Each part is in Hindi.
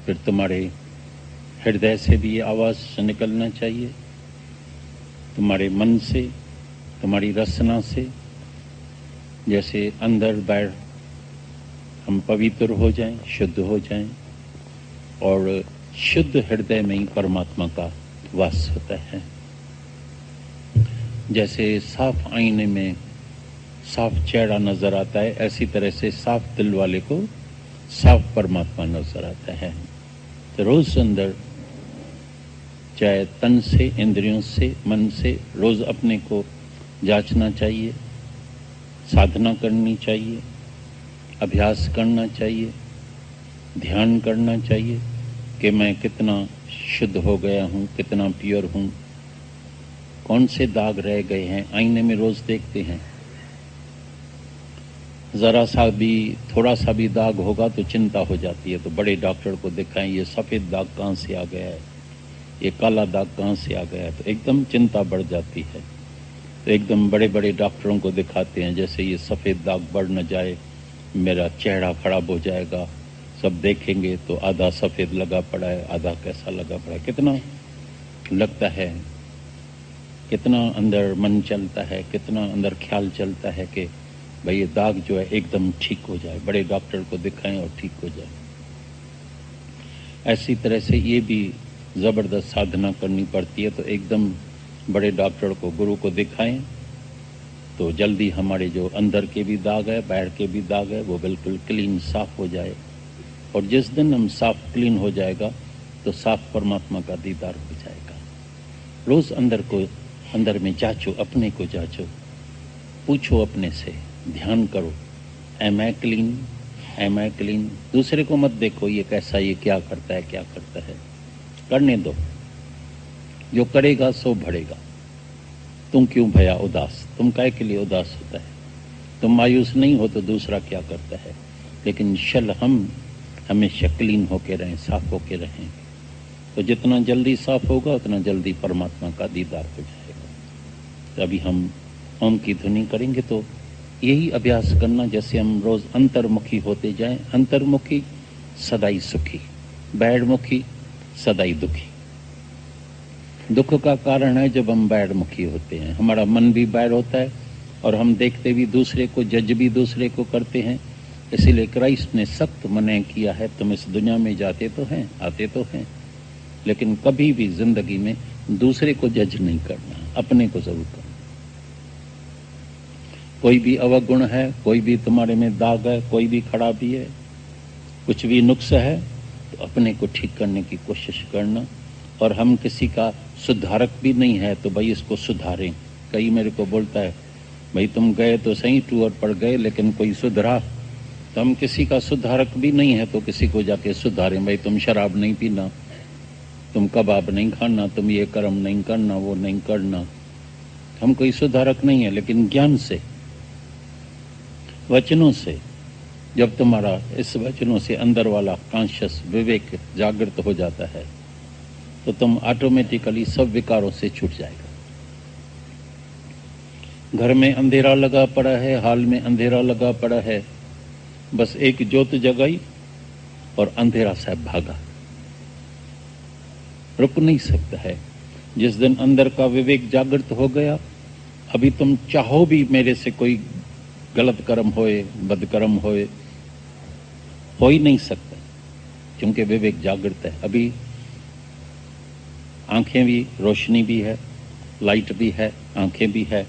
फिर तुम्हारे हृदय से भी ये आवाज़ निकलना चाहिए, तुम्हारे मन से, तुम्हारी रसना से, जैसे अंदर बाहर हम पवित्र हो जाएं, शुद्ध हो जाएं, और शुद्ध हृदय में ही परमात्मा का वास होता है। जैसे साफ आईने में साफ चेहरा नजर आता है, ऐसी तरह से साफ दिल वाले को साफ परमात्मा नजर आता है। तो रोज अंदर, चाहे तन से, इंद्रियों से, मन से, रोज अपने को जांचना चाहिए, साधना करनी चाहिए, अभ्यास करना चाहिए, ध्यान करना चाहिए कि मैं कितना शुद्ध हो गया हूँ, कितना प्योर हूँ, कौन से दाग रह गए हैं। आईने में रोज देखते हैं, जरा सा भी, थोड़ा सा भी दाग होगा तो चिंता हो जाती है, तो बड़े डॉक्टर को दिखाएं, ये सफ़ेद दाग कहाँ से आ गया है, ये काला दाग कहाँ से आ गया है, तो एकदम चिंता बढ़ जाती है। तो एकदम बड़े बड़े डॉक्टरों को दिखाते हैं, जैसे ये सफ़ेद दाग बढ़ न जाए, मेरा चेहरा खराब हो जाएगा। सब देखेंगे तो आधा सफ़ेद लगा पड़ा है, आधा कैसा लगा पड़ा है। कितना लगता है, कितना अंदर मन चलता है, कितना अंदर ख्याल चलता है कि भाई ये दाग जो है एकदम ठीक हो जाए, बड़े डॉक्टर को दिखाएं और ठीक हो जाए। ऐसी तरह से ये भी ज़बरदस्त साधना करनी पड़ती है। तो एकदम बड़े डॉक्टर को, गुरु को दिखाएं तो जल्दी हमारे जो अंदर के भी दाग है, बाहर के भी दाग है, वो बिल्कुल क्लीन, साफ हो जाए। और जिस दिन हम साफ क्लीन हो जाएगा तो साफ परमात्मा का दीदार हो जाएगा। रोज अंदर में जांचो, अपने को जांचो, पूछो अपने से, ध्यान करो, am I clean, am I clean. दूसरे को मत देखो, ये कैसा, ये क्या करता है, क्या करता है, करने दो। जो करेगा सो बढ़ेगा। तुम क्यों भया उदास, तुम काहे के लिए उदास होता है? तुम मायूस नहीं हो तो दूसरा क्या करता है? लेकिन हम हमेशा क्लीन होके रहें, साफ होके रहें, तो जितना जल्दी साफ होगा उतना जल्दी परमात्मा का दीदार हो जाएगा। तो अभी हम ओम की ध्वनि करेंगे, तो यही अभ्यास करना, जैसे हम रोज अंतर्मुखी होते जाएं। अंतर्मुखी सदाई सुखी, बाहरमुखी सदाई दुखी। दुख का कारण है जब हम बाहरमुखी होते हैं, हमारा मन भी बाहर होता है और हम देखते भी दूसरे को, जज भी दूसरे को करते हैं। इसीलिए क्राइस्ट ने सख्त मना किया है, तुम इस दुनिया में जाते तो हैं, आते तो हैं, लेकिन कभी भी जिंदगी में दूसरे को जज नहीं करना, अपने को जरूर करना। कोई भी अवगुण है, कोई भी तुम्हारे में दाग है, कोई भी खराबी है, कुछ भी नुक्स है, तो अपने को ठीक करने की कोशिश करना। और हम किसी का सुधारक भी नहीं है तो भाई इसको सुधारें। कई मेरे को बोलता है, भाई तुम गए तो सही, टूर पर गए, लेकिन कोई सुधरा? तो हम किसी का सुधारक भी नहीं है तो किसी को जाके सुधारें। भाई तुम शराब नहीं पीना, तुम कबाब नहीं खाना, तुम ये कर्म नहीं करना, वो नहीं करना। हम कोई सुधारक नहीं है, लेकिन ज्ञान से, वचनों से, जब तुम्हारा इस वचनों से अंदर वाला कॉन्शियस विवेक जागृत हो जाता है तो तुम ऑटोमेटिकली सब विकारों से छूट जाएगा। घर में अंधेरा लगा पड़ा है, हाल में अंधेरा लगा पड़ा है, बस एक ज्योत जगाई और अंधेरा साहब भागा, रुक नहीं सकता है। जिस दिन अंदर का विवेक जागृत हो गया, अभी तुम चाहो भी मेरे से कोई गलत कर्म होए, बदकर्म होए, हो ही नहीं सकता, क्योंकि विवेक जागृत है। अभी आंखें भी, रोशनी भी है, लाइट भी है, आंखें भी है।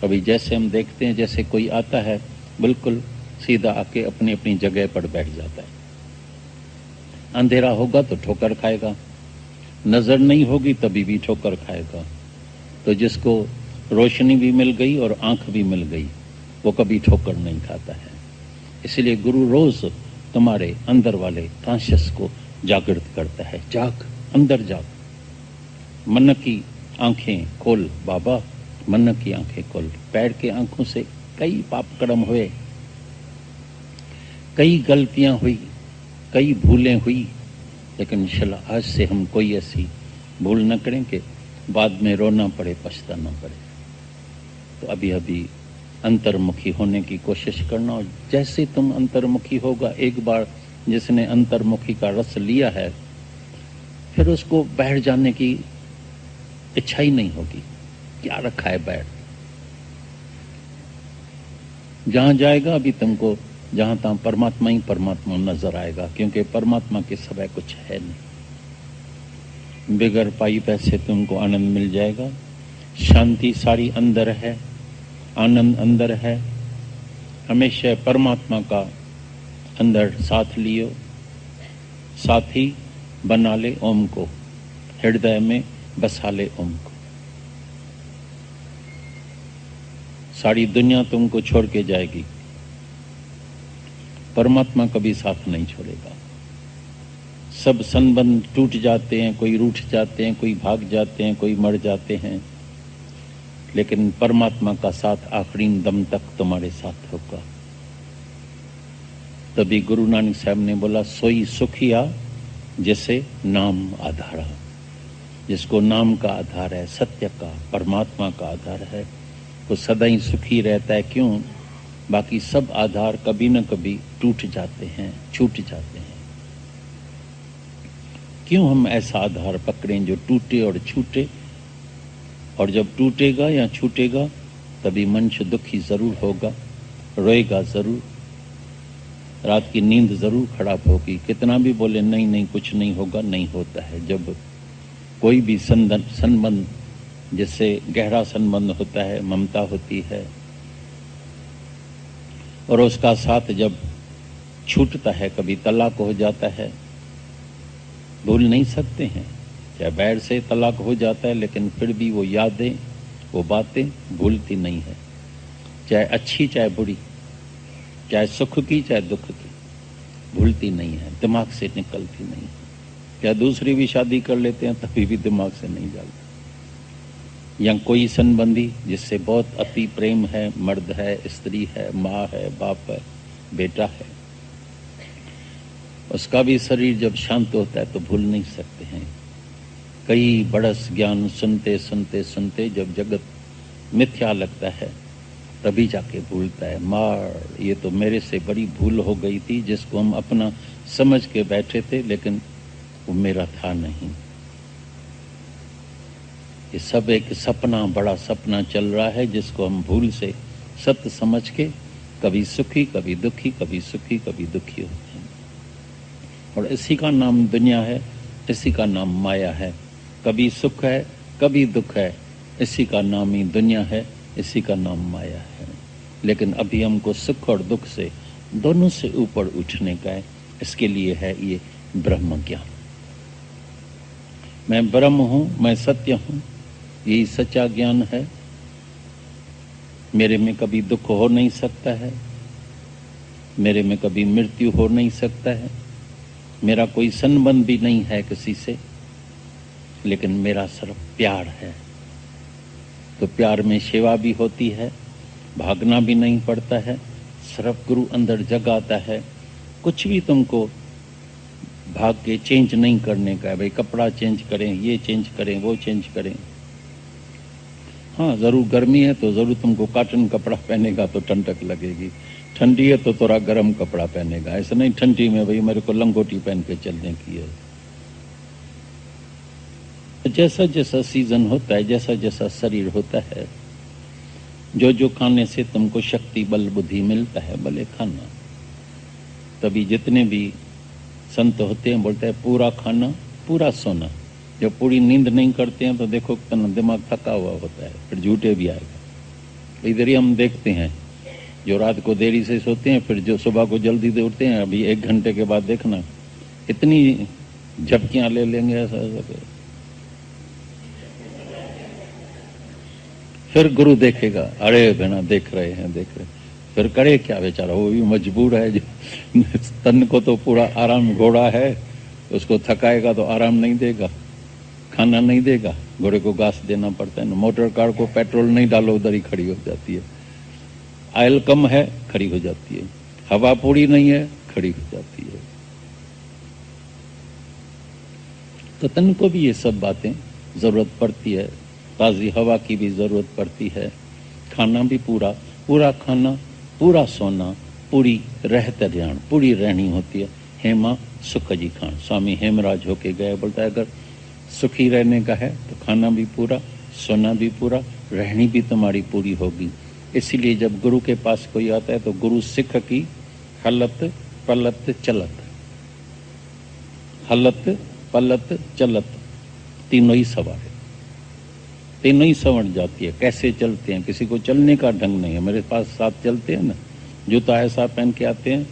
अभी जैसे हम देखते हैं, जैसे कोई आता है बिल्कुल सीधा आके अपनी अपनी जगह पर बैठ जाता है। अंधेरा होगा तो ठोकर खाएगा, नजर नहीं होगी तभी भी ठोकर खाएगा। तो जिसको रोशनी भी मिल गई और आंख भी मिल गई, वो कभी ठोकर नहीं खाता है। इसलिए गुरु रोज तुम्हारे अंदर वाले कॉन्शियस को जागृत करता है। जाग, अंदर जाग, मन की आंखें खोल बाबा, मन की आंखें खोल। पैर के आंखों से कई पाप कर्म हुए, कई गलतियां हुई, कई भूलें हुई, लेकिन इंशाल्लाह आज से हम कोई ऐसी भूल न करें कि बाद में रोना पड़े, पछताना पड़े। तो अभी अभी अंतर्मुखी होने की कोशिश करना, और जैसे तुम अंतर्मुखी होगा, एक बार जिसने अंतर्मुखी का रस लिया है, फिर उसको बैठ जाने की इच्छा ही नहीं होगी। क्या रखा है बैठ, जहां जाएगा अभी तुमको जहां तहां परमात्मा ही परमात्मा नजर आएगा, क्योंकि परमात्मा के सिवाय कुछ है नहीं। बगैर पाई पैसे तुमको आनंद मिल जाएगा। शांति सारी अंदर है, आनंद अंदर है। हमेशा परमात्मा का अंदर साथ लियो, साथी बना ले ओम को, हृदय में बसा ले ओम को। सारी दुनिया तुमको छोड़ के जाएगी, परमात्मा कभी साथ नहीं छोड़ेगा। सब संबंध टूट जाते हैं, कोई रूठ जाते हैं, कोई भाग जाते हैं, कोई मर जाते हैं, लेकिन परमात्मा का साथ आखिरी दम तक तुम्हारे साथ होगा। तभी गुरु नानक साहब ने बोला, सोई सुखिया जिसे नाम आधारा। जिसको नाम का आधार है, सत्य का, परमात्मा का आधार है, वो सदा ही सुखी रहता है। क्यों? बाकी सब आधार कभी न कभी टूट जाते हैं, छूट जाते हैं। क्यों हम ऐसा आधार पकड़ें जो टूटे और छूटे? और जब टूटेगा या छूटेगा तभी मनुष्य दुखी जरूर होगा, रोएगा जरूर, रात की नींद जरूर खराब होगी। कितना भी बोले नहीं नहीं कुछ नहीं होगा, नहीं होता है। जब कोई भी संबंध जिससे गहरा संबंध होता है, ममता होती है, और उसका साथ जब छूटता है, कभी तलाक हो जाता है, भूल नहीं सकते हैं। चाहे बैर से तलाक हो जाता है, लेकिन फिर भी वो यादें, वो बातें भूलती नहीं है। चाहे अच्छी चाहे बुरी, चाहे सुख की चाहे दुख की, भूलती नहीं है, दिमाग से निकलती नहीं है। क्या दूसरी भी शादी कर लेते हैं तभी भी दिमाग से नहीं जाती। या कोई संबंधी जिससे बहुत अति प्रेम है, मर्द है, स्त्री है, माँ है, बाप है, बेटा है, उसका भी शरीर जब शांत होता है तो भूल नहीं सकते हैं। कई बरस ज्ञान सुनते सुनते सुनते जब जगत मिथ्या लगता है तभी जाके भूलता है, मार ये तो मेरे से बड़ी भूल हो गई थी, जिसको हम अपना समझ के बैठे थे, लेकिन वो मेरा था नहीं। ये सब एक सपना, बड़ा सपना चल रहा है, जिसको हम भूल से सत्य समझ के कभी सुखी कभी दुखी, कभी सुखी कभी दुखी होते हैं। और इसी का नाम दुनिया है, इसी का नाम माया है। कभी सुख है कभी दुख है, इसी का नाम ही दुनिया है, इसी का नाम माया है। लेकिन अभी हमको सुख और दुख से, दोनों से ऊपर उठने का है। इसके लिए है ये ब्रह्म ज्ञान। मैं ब्रह्म हूं, मैं सत्य हूं, यही सच्चा ज्ञान है। मेरे में कभी दुख हो नहीं सकता है, मेरे में कभी मृत्यु हो नहीं सकता है, मेरा कोई संबंध भी नहीं है किसी से, लेकिन मेरा सिर्फ प्यार है। तो प्यार में सेवा भी होती है, भागना भी नहीं पड़ता है, सिर्फ गुरु अंदर जगाता है। कुछ भी तुमको भाग के चेंज नहीं करने का है, भाई कपड़ा चेंज करें, ये चेंज करें, वो चेंज करें। हाँ, जरूर गर्मी है तो जरूर तुमको कॉटन कपड़ा पहनेगा तो ठंडक लगेगी, ठंडी है तो थोड़ा गर्म कपड़ा पहनेगा। ऐसा नहीं ठंडी में भाई मेरे को लंगोटी पहन के चलने की है। जैसा जैसा सीजन होता है, जैसा जैसा शरीर होता है, जो जो खाने से तुमको शक्ति बल बुद्धि मिलता है, भले खाना। तभी जितने भी संत होते हैं बोलते हैं पूरा खाना पूरा सोना। जब पूरी नींद नहीं करते हैं तो देखो कितना दिमाग थका हुआ होता है, फिर झूठे भी आएगा। इधर ही हम देखते हैं जो रात को देरी से सोते हैं, फिर जो सुबह को जल्दी से उठते हैं, अभी 1 घंटे के बाद देखना इतनी झपकियां ले लेंगे ऐसा। फिर गुरु देखेगा, अरे बिना देख रहे हैं, फिर करे क्या बेचारा, वो भी मजबूर है। जो तन को तो पूरा आराम, घोड़ा है उसको थकाएगा तो आराम नहीं देगा, खाना नहीं देगा, घोड़े को घास देना पड़ता है ना। मोटर कार को पेट्रोल नहीं डालो उधर ही खड़ी हो जाती है, ऑयल कम है खड़ी हो जाती है, हवा पूरी नहीं है खड़ी हो जाती है। तो तन को भी ये सब बातें जरूरत पड़ती है, ताजी हवा की भी जरूरत पड़ती है, खाना भी पूरा खाना, पूरा सोना, पूरी रहत ध्यान, पूरी रहनी होती है। हेमा सुख जी खान। स्वामी हेमराज होके गए, बोलता है अगर सुखी रहने का है तो खाना भी पूरा, सोना भी पूरा, रहनी भी तुम्हारी पूरी होगी। इसीलिए जब गुरु के पास कोई आता है तो गुरु सिख की हलत पलत चलत, हलत पलत चलत तीनों ही सवार है, तीनों ही संवर जाती है। कैसे चलते हैं, किसी को चलने का ढंग नहीं है। मेरे पास साथ चलते हैं ना, जूता ऐसा पहन के आते हैं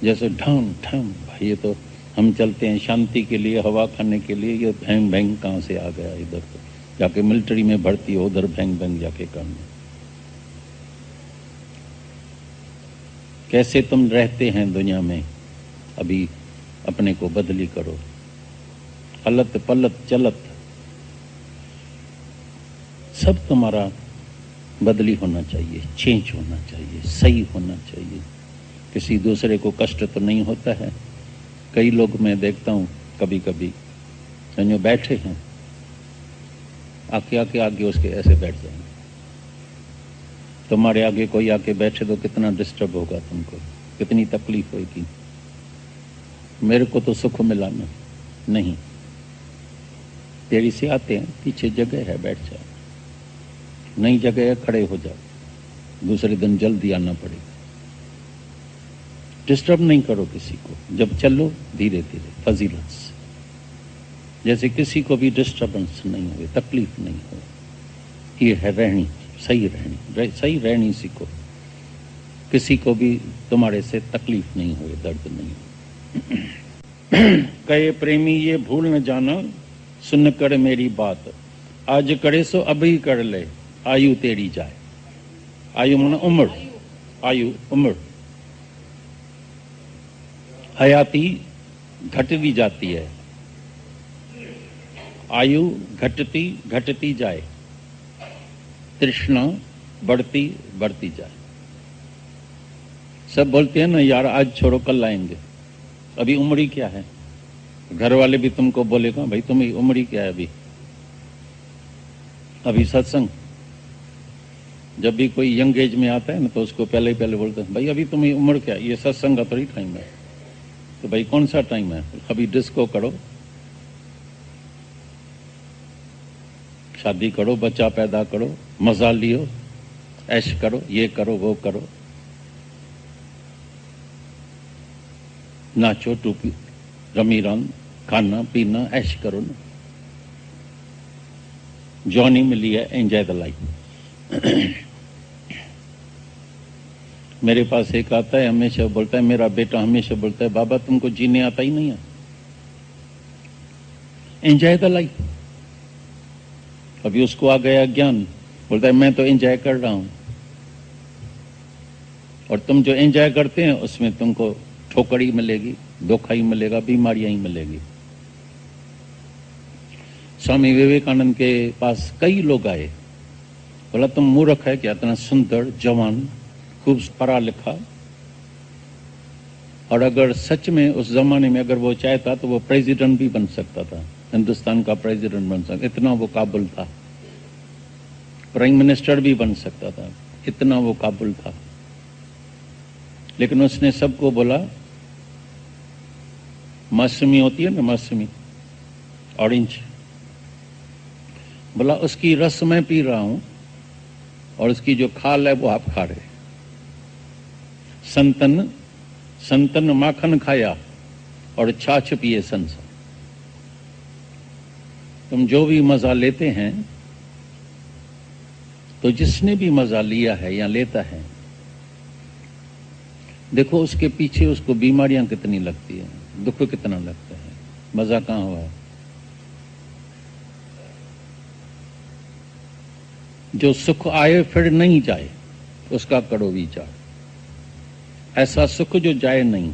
जैसे ढम ढम, भाई ये तो हम चलते हैं शांति के लिए, हवा खाने के लिए, ये भैंग भैंग कहाँ से आ गया इधर, तो जाके मिलिट्री में भर्ती हो, उधर भैंग भैंग जाके करना। कैसे तुम रहते हैं दुनिया में, अभी अपने को बदली करो। हलत पलत चलत सब तुम्हारा बदली होना चाहिए, चेंज होना चाहिए, सही होना चाहिए। किसी दूसरे को कष्ट तो नहीं होता है। कई लोग मैं देखता हूँ कभी कभी जो बैठे हैं, आके आके आगे उसके ऐसे बैठ जाएंगे। तुम्हारे आगे कोई आके बैठे तो कितना डिस्टर्ब होगा तुमको, कितनी तकलीफ होगी। मेरे को तो सुख मिला ना, नहीं, देरी से आते हैं, पीछे जगह है, बैठ जाओ, नई जगह है, खड़े हो जाओ, दूसरे दिन जल्दी आना पड़ेगा। डिस्टर्ब नहीं करो किसी को, जब चलो धीरे धीरे फजीलत से, जैसे किसी को भी डिस्टर्बेंस नहीं हो, तकलीफ नहीं हो। ये है रहनी, सही रहनी, सही रहनी सीखो। किसी को भी तुम्हारे से तकलीफ नहीं हो, दर्द नहीं हो। कहे प्रेमी ये भूल न जाना, सुन कर मेरी बात, आज करे सो अभी कर ले, आयु तेरी जाए। आयु माना उम्र, आयु उम्र, हयाती घटती जाती है, आयु घटती घटती जाए, तृष्णा बढ़ती बढ़ती जाए। सब बोलते हैं ना यार आज छोड़ो कल आएंगे, अभी उम्र ही क्या है। घर वाले भी तुमको बोलेगा भाई तुम्हें उम्र ही क्या है अभी सत्संग। जब भी कोई यंग एज में आता है ना तो उसको पहले ही पहले बोलते हैं भाई अभी तुम्हें उम्र क्या है, ये सत्संग का थोड़ी टाइम है। तो भाई कौन सा टाइम है, अभी डिस्को करो, शादी करो, बच्चा पैदा करो, मजा लियो, ऐश करो, ये करो वो करो, नाचो टूपी रमी रंग, खाना पीना ऐश करो ना। जॉनी मिली है, एंजॉय द लाइफ। मेरे पास एक आता है, हमेशा बोलता है, मेरा बेटा हमेशा बोलता है बाबा तुमको जीने आता ही नहीं है, एंजॉय द लाइफ। अभी उसको आ गया ज्ञान, बोलता है मैं तो एंजॉय कर रहा हूं, और तुम जो एंजॉय करते हैं उसमें तुमको ठोकर ही मिलेगी, धोखा ही मिलेगा, बीमारियां ही मिलेगी। स्वामी विवेकानंद के पास कई लोग आए, बोला तुम मूर्ख है क्या, इतना सुंदर जवान, खूब पढ़ा लिखा, और अगर सच में उस जमाने में अगर वो चाहता तो वो प्रेसिडेंट भी बन सकता था, हिंदुस्तान का प्रेसिडेंट बन सकता, इतना वो काबिल था। प्राइम मिनिस्टर भी बन सकता था, इतना वो काबिल था। लेकिन उसने सबको बोला, मौसमी होती है ना, मौसमी ऑरेंज, बोला उसकी रस मैं पी रहा हूं और उसकी जो खाल है वो आप खा रहे। संतन माखन खाया और छाछ पिए संसार। तुम जो भी मजा लेते हैं, तो जिसने भी मजा लिया है या लेता है, देखो उसके पीछे उसको बीमारियां कितनी लगती है, दुख कितना लगता है, मजा कहां हुआ। जो सुख आए फिर नहीं जाए उसका करो विचार। ऐसा सुख जो जाए नहीं,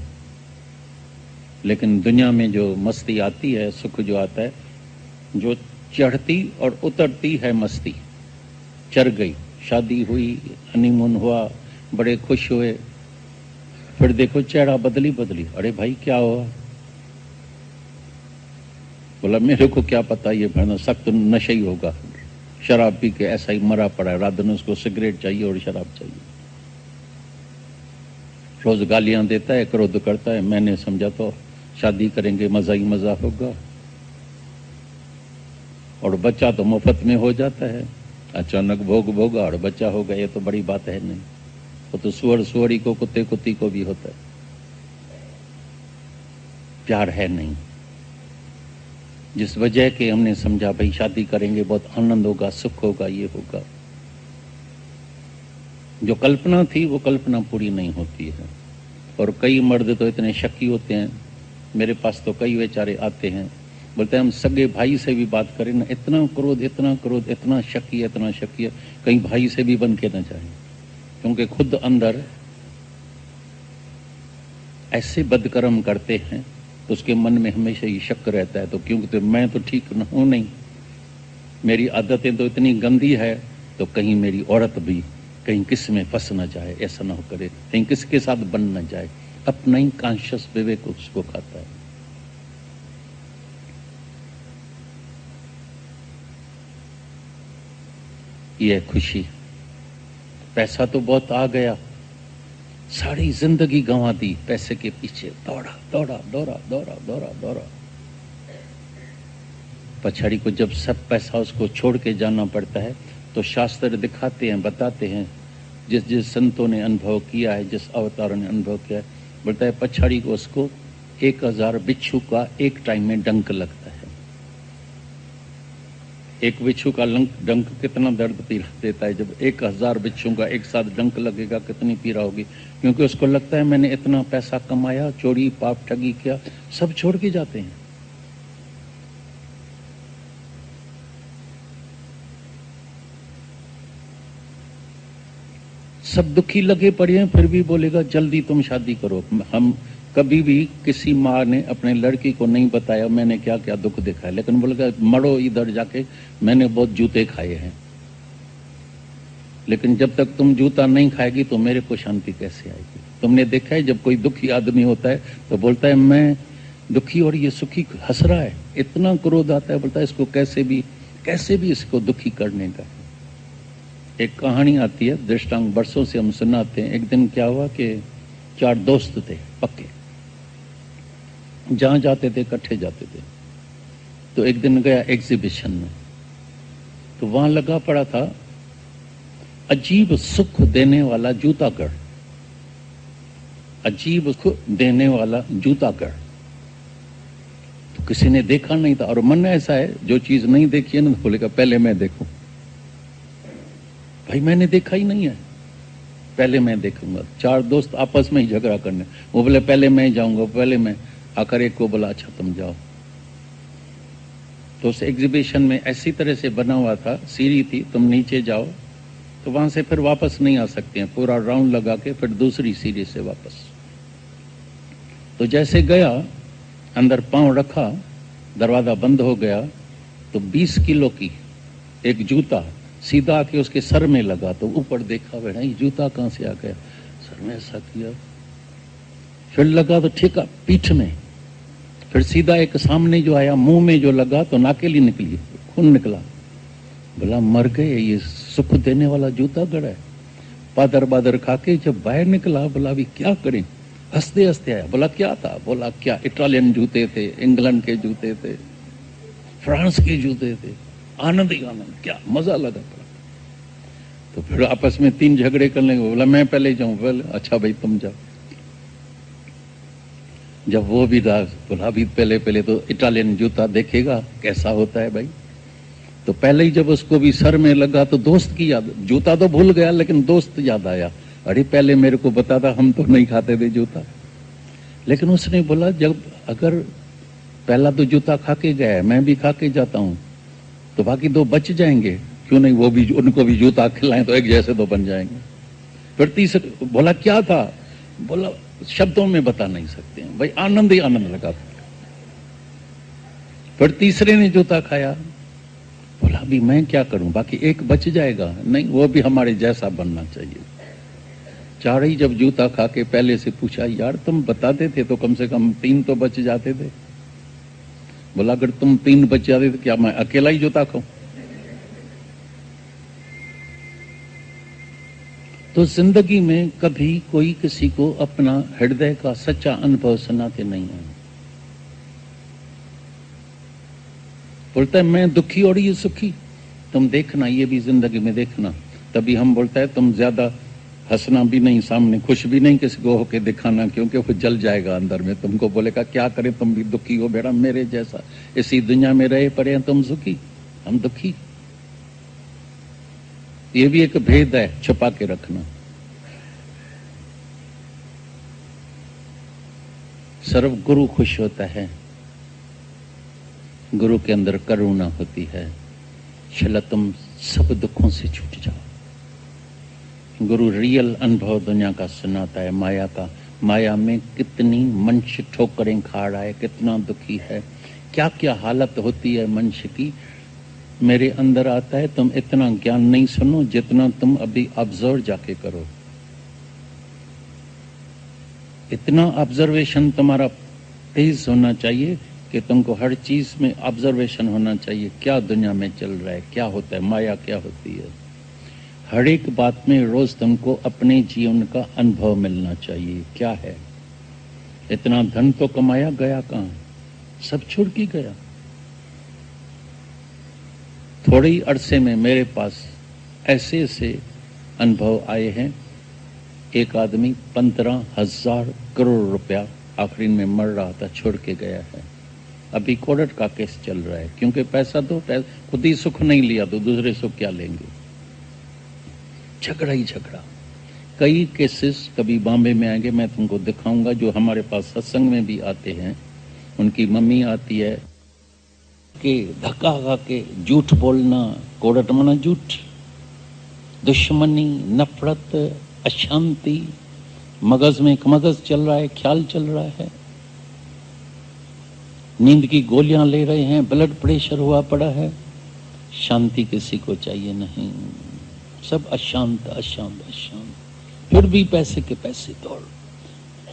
लेकिन दुनिया में जो मस्ती आती है, सुख जो आता है, जो चढ़ती और उतरती है मस्ती, चढ़ गई, शादी हुई, हनीमून हुआ, बड़े खुश हुए, फिर देखो चेहरा बदली, अरे भाई क्या हुआ, बोला मेरे को क्या पता, ये भरना सख्त नशा ही होगा, शराब पी के ऐसा ही मरा पड़ा है, रात दिन उसको सिगरेट चाहिए और शराब चाहिए, रोज गालियां देता है, क्रोध करता है। मैंने समझा तो शादी करेंगे मजा ही मजा होगा, और बच्चा तो मुफ्त में हो जाता है। अचानक भोग भोगा और बच्चा हो गया, ये तो बड़ी बात है नहीं। वो तो सुअर सुअरी को, कुत्ते कुत्ती को भी होता है। प्यार है नहीं, जिस वजह के हमने समझा भाई शादी करेंगे बहुत आनंद होगा, सुख होगा, ये होगा। जो कल्पना थी वो कल्पना पूरी नहीं होती है। और कई मर्द तो इतने शकी होते हैं, मेरे पास तो कई बेचारे आते हैं, बोलते हैं हम सगे भाई से भी बात करें ना, इतना क्रोध, इतना क्रोध, इतना शकी, इतना शकी, कहीं भाई से भी बन के ना जाए, क्योंकि खुद अंदर ऐसे बदकर्म करते हैं तो उसके मन में हमेशा ही शक रहता है। तो क्योंकि तो मैं तो ठीक हूं नहीं, मेरी आदतें तो इतनी गंदी है, तो कहीं मेरी औरत भी कहीं किस में फंस ना जाए, ऐसा ना हो करे, कहीं किसके साथ बन ना जाए। अपना ही कॉन्शियस विवेक उसको खाता है। ये खुशी, पैसा तो बहुत आ गया, सारी जिंदगी गंवा दी पैसे के पीछे, दौड़ा दौड़ा दौड़ा दौड़ा दौड़ा दौड़ा। पछाड़ी को जब सब पैसा उसको छोड़ के जाना पड़ता है, तो शास्त्र दिखाते हैं, बताते हैं, जिस जिस संतों ने अनुभव किया है, जिस अवतारों ने अनुभव किया है, बोलता है पछाड़ी को उसको 1000 बिच्छू का एक टाइम में डंक लगता है। एक बिच्छू का डंक कितना दर्द पीड़ा देता है। जब 1000 बिच्छू का एक साथ डंक लगेगा, कितनी पीड़ा होगी। क्योंकि उसको लगता है मैंने इतना पैसा कमाया, चोरी पाप ठगी किया, सब छोड़ के जाते हैं। सब दुखी लगे पड़े हैं, फिर भी बोलेगा जल्दी तुम शादी करो। हम कभी भी किसी माँ ने अपने लड़की को नहीं बताया मैंने क्या क्या दुख देखा है, लेकिन बोलेगा मरो इधर जाके, मैंने बहुत जूते खाए हैं। लेकिन जब तक तुम जूता नहीं खाएगी तो मेरे को शांति कैसे आएगी। तुमने देखा है जब कोई दुखी आदमी होता है तो बोलता है मैं दुखी और ये सुखी हंस रहा है, इतना क्रोध आता है, बोलता है इसको कैसे भी इसको दुखी करने का। एक कहानी आती है, दृष्टांत बरसों से हम सुनाते हैं। एक दिन क्या हुआ कि 4 दोस्त थे पक्के, जहां जाते थे इकट्ठे जाते थे। तो एक दिन गया एग्जीबिशन में, तो वहां लगा पड़ा था अजीब सुख देने वाला जूतागढ़, अजीब सुख देने वाला जूतागढ़। तो किसी ने देखा नहीं था, और मन ऐसा है जो चीज नहीं देखी है ना, बोलेगा पहले मैं देखूं। भाई मैंने देखा ही नहीं है, पहले मैं देखूंगा। 4 दोस्त आपस में ही झगड़ा करने, वो बोले पहले मैं जाऊंगा, पहले मैं। आकर एक को बोला अच्छा तुम जाओ। तो उस एग्जीबिशन में ऐसी तरह से बना हुआ था, सीढ़ी थी, तुम नीचे जाओ तो वहां से फिर वापस नहीं आ सकते हैं, पूरा राउंड लगा के फिर दूसरी सीढ़ी से वापस। तो जैसे गया, अंदर पांव रखा, दरवाजा बंद हो गया, तो 20 किलो की एक जूता सीधा आके उसके सर में लगा। तो ऊपर देखा, बेटा ये जूता कहां से आ गया, सर में ऐसा किया। फिर लगा तो ठीक है पीठ में, फिर सीधा एक सामने जो आया, मुंह में जो लगा तो नाकेली निकली, खून निकला। बोला मर गए, ये सुख देने वाला जूता गड़ा है। पादर बादर खा के जब बाहर निकला, बोला अभी क्या करें, हंसते हंसते आया। बोला क्या था, बोला क्या इटालियन जूते थे, इंग्लैंड के जूते थे, फ्रांस के जूते थे, आनंद ही आनंद, क्या मजा लगा था। तो फिर आपस में 3 झगड़े कर लेंगे। बोला मैं पहले जाऊं, पहले अच्छा भाई तुम जाओ। जब वो भी बोला अभी पहले तो इटालियन जूता देखेगा कैसा होता है भाई। तो पहले ही जब उसको भी सर में लगा तो दोस्त की याद, जूता तो भूल गया लेकिन दोस्त याद आया, अरे पहले मेरे को बता था, हम तो नहीं खाते थे जूता। लेकिन उसने बोला जब अगर पहला तो जूता खा के गया, मैं भी खा के जाता हूं, तो बाकी 2 बच जाएंगे, क्यों नहीं वो भी, उनको भी जूता खिलाएं तो एक जैसे तो बन जाएंगे। फिर तीसरे बोला क्या था, बोला शब्दों में बता नहीं सकते हैं भाई, आनंद ही आनंद लगा। फिर तीसरे ने जूता खाया, बोला अभी मैं क्या करूं, बाकी एक बच जाएगा, नहीं वो भी हमारे जैसा बनना चाहिए। 4 ही जब जूता खा के पहले से पूछा यार तुम बताते थे तो कम से कम 3 तो बच जाते थे। बोला अगर तुम 3 बच जाते तो क्या मैं अकेला ही जूता खाऊं। तो जिंदगी में कभी कोई किसी को अपना हृदय का सच्चा अनुभव सुनाते नहीं है। बोलता है मैं दुखी और ये सुखी। तुम देखना, ये भी जिंदगी में देखना। तभी हम बोलता है तुम ज्यादा हंसना भी नहीं, सामने खुश भी नहीं किसी को होके दिखाना, क्योंकि वो जल जाएगा अंदर में। तुमको बोलेगा क्या करें, तुम भी दुखी हो बेटा मेरे जैसा, इसी दुनिया में रहे पड़े हैं तुम सुखी, हम दुखी। ये भी एक भेद है, छुपा के रखना। सर्व गुरु खुश होता है, गुरु के अंदर करुणा होती है। चलो तुम सब दुखों से छूट जाओ। गुरु रियल अनुभव दुनिया का सुनाता है, माया का। माया में कितनी मनुष्य ठोकरें खा रहा है, कितना दुखी है, क्या क्या हालत होती है मनुष्य की। मेरे अंदर आता है, तुम इतना ज्ञान नहीं सुनो जितना तुम अभी ऑब्जर्व जाके करो। इतना ऑब्जर्वेशन तुम्हारा तेज होना चाहिए कि तुमको हर चीज में ऑब्जर्वेशन होना चाहिए। क्या दुनिया में चल रहा है, क्या होता है, माया क्या होती है। हर एक बात में रोज तुमको अपने जीवन का अनुभव मिलना चाहिए। क्या है, इतना धन तो कमाया, गया कहां, सब छोड़ के गया। थोड़े ही अरसे में मेरे पास ऐसे ऐसे अनुभव आए हैं। एक आदमी 15,000 करोड़ रुपया आखिरी में मर रहा था, छोड़ के गया है। अभी कोर्ट का केस चल रहा है, क्योंकि पैसा दो, खुद ही सुख नहीं लिया तो दूसरे सुख क्या लेंगे। झगड़ा ही झगड़ा। कई केसेस कभी बॉम्बे में आएंगे, मैं तुमको दिखाऊंगा, जो हमारे पास सत्संग में भी आते हैं। उनकी मम्मी आती है कि धक्का खा के झूठ बोलना, कोर्ट माना झूठ, दुश्मनी, नफरत, अशांति, मगज में मगज चल रहा है, ख्याल चल रहा है, नींद की गोलियां ले रहे हैं, ब्लड प्रेशर हुआ पड़ा है, शांति किसी को चाहिए नहीं, सब अशांत अशांत अशांत। फिर भी पैसे के पैसे दौड़,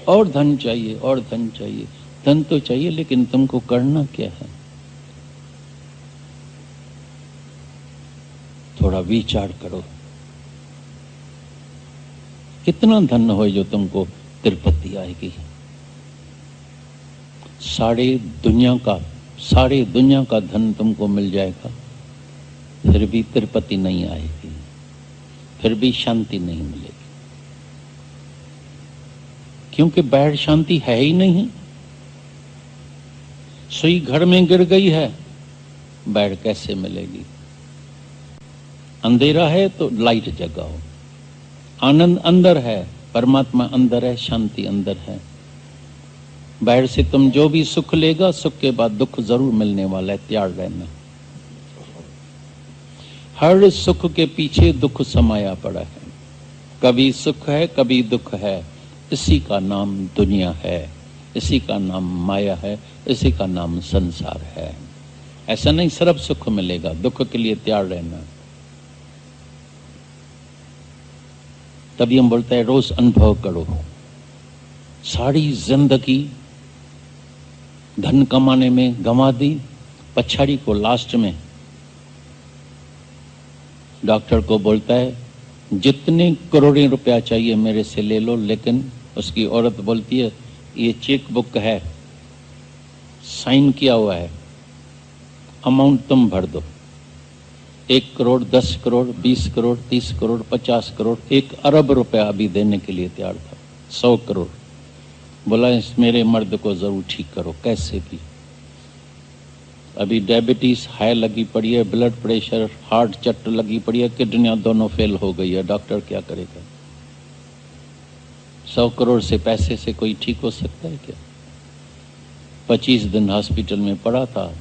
और धन चाहिए और धन चाहिए। धन तो चाहिए, लेकिन तुमको करना क्या है, थोड़ा विचार करो। कितना धन हो जो तुमको तिरुपति आएगी, सारे दुनिया का धन तुमको मिल जाएगा, फिर भी तिरुपति नहीं आएगी, फिर भी शांति नहीं मिलेगी। क्योंकि बाहर शांति है ही नहीं। सुई घर में गिर गई है, बाहर कैसे मिलेगी। अंधेरा है तो लाइट जगाओ। आनंद अंदर है, परमात्मा अंदर है, शांति अंदर है। बाहर से तुम जो भी सुख लेगा, सुख के बाद दुख जरूर मिलने वाला है, तैयार रहना। हर सुख के पीछे दुख समाया पड़ा है। कभी सुख है, कभी दुख है। इसी का नाम दुनिया है, इसी का नाम माया है, इसी का नाम संसार है। ऐसा नहीं सिर्फ सुख मिलेगा, दुख के लिए तैयार रहना। तभी हम बोलते हैं रोज अनुभव करो। सारी जिंदगी धन कमाने में गंवा दी, पछाड़ी को लास्ट में डॉक्टर को बोलता है जितने करोड़ों रुपया चाहिए मेरे से ले लो, लेकिन उसकी औरत बोलती है ये चेक बुक है, साइन किया हुआ है, अमाउंट तुम भर दो। 1 करोड़, 10 करोड़, 20 करोड़, 30 करोड़, 50 करोड़, 1 अरब रुपया अभी देने के लिए तैयार था। 100 करोड़ बोला इस मेरे मर्द को जरूर ठीक करो, कैसे भी। अभी डायबिटीज हाई लगी पड़ी है, ब्लड प्रेशर, हार्ट चट लगी पड़ी है, किडनियां दोनों फेल हो गई है। डॉक्टर क्या करेगा? 100 करोड़ से पैसे से कोई ठीक हो सकता है क्या? 25 दिन हॉस्पिटल में पड़ा था,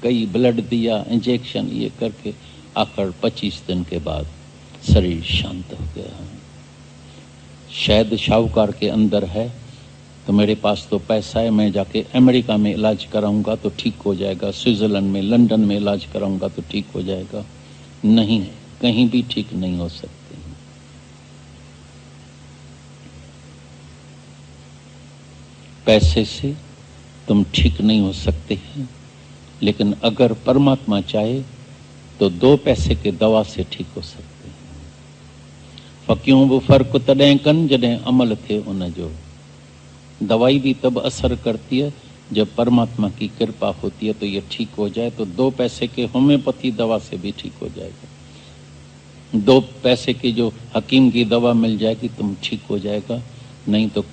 कई ब्लड दिया, इंजेक्शन ये करके आखिर 25 दिन के बाद शरीर शांत हो गया। शायद शाहूकार के अंदर है तो मेरे पास तो पैसा है, मैं जाके अमेरिका में इलाज कराऊंगा तो ठीक हो जाएगा, स्विट्जरलैंड में, लंदन में इलाज कराऊंगा तो ठीक हो जाएगा। नहीं, कहीं भी ठीक नहीं हो सकते। पैसे से तुम ठीक नहीं हो सकते हैं, लेकिन अगर परमात्मा चाहे तो 2 पैसे के दवा से ठीक हो सकते हैं। फकियूं वो फर्क तॾहिं कन जॾहिं अमल थे उन जो। दवाई भी तब असर करती है जब परमात्मा की कृपा होती है तो ये ठीक हो जाए तो 2 पैसे के होम्योपैथी दवा से भी ठीक हो जाएगा। 2 पैसे की जो हकीम की दवा मिल जाएगी तुम ठीक हो जाएगा, नहीं तो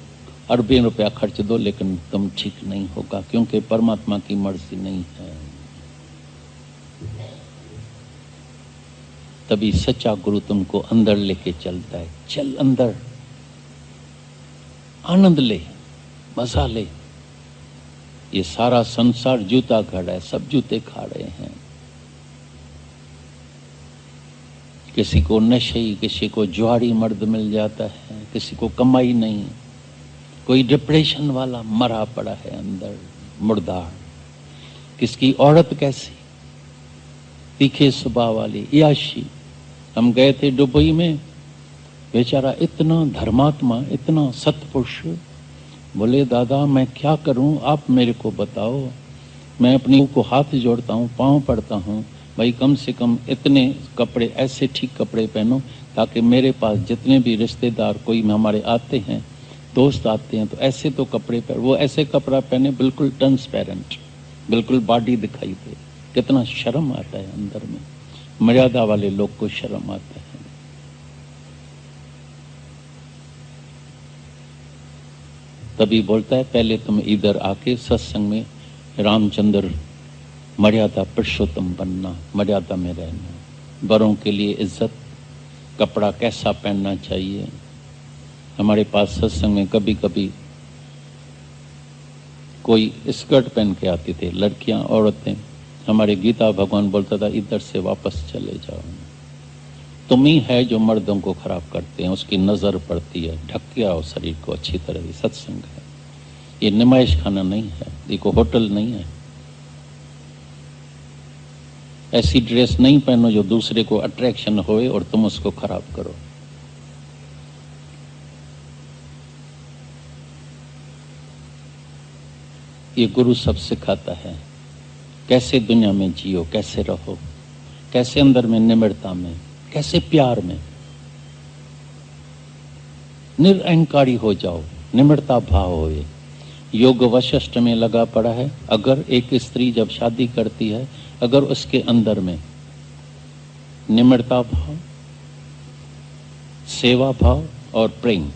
अरबों रुपया खर्च दो लेकिन तुम ठीक नहीं होगा, क्योंकि परमात्मा की मर्जी नहीं है। तभी सच्चा गुरु तुमको अंदर लेके चलता है। चल अंदर, आनंद ले, मजा ले। ये सारा संसार जूता खड़ा है, सब जूते खा रहे हैं। किसी को नशे, किसी को जुआरी मर्द मिल जाता है, किसी को कमाई नहीं, कोई डिप्रेशन वाला मरा पड़ा है अंदर मुर्दार, किसकी औरत कैसी तीखे स्वभाव वाली याशी। हम गए थे दुबई में, बेचारा इतना धर्मात्मा, इतना सत्पुरुष, बोले दादा मैं क्या करूं, आप मेरे को बताओ। मैं अपनी को हाथ जोड़ता हूं, पांव पड़ता हूं, भाई कम से कम इतने कपड़े, ऐसे ठीक कपड़े पहनो ताकि मेरे पास जितने भी रिश्तेदार कोई हमारे आते हैं, दोस्त आते हैं, तो ऐसे तो कपड़े पहन। वो ऐसे कपड़ा पहने बिल्कुल ट्रांसपेरेंट, बिल्कुल बॉडी दिखाई दे। कितना शर्म आता है अंदर में। मर्यादा वाले लोग को शर्म आता है। तभी बोलता है पहले तुम इधर आके सत्संग में रामचंद्र मर्यादा पुरुषोत्तम बनना, मर्यादा में रहना। बड़ों के लिए इज्जत, कपड़ा कैसा पहनना चाहिए। हमारे पास सत्संग में कभी कभी कोई स्कर्ट पहन के आती थी लड़कियां, औरतें। हमारे गीता भगवान बोलता था इधर से वापस चले जाओ। तुम ही है जो मर्दों को खराब करते हैं, उसकी नजर पड़ती है। ढक के आओ शरीर को अच्छी तरह। ये सत्संग है, ये नुमाइश खाना नहीं है, ये कोई होटल नहीं है। ऐसी ड्रेस नहीं पहनो जो दूसरे को अट्रैक्शन होए और तुम उसको खराब करो। ये गुरु सब सिखाता है, कैसे दुनिया में जियो, कैसे रहो, कैसे अंदर में निम्रता में, कैसे प्यार में निरअहंकारी हो जाओ, निम्रता भाव होए। योग वशिष्ठ में लगा पड़ा है, अगर एक स्त्री जब शादी करती है, अगर उसके अंदर में निम्रता भाव, सेवा भाव और प्रेम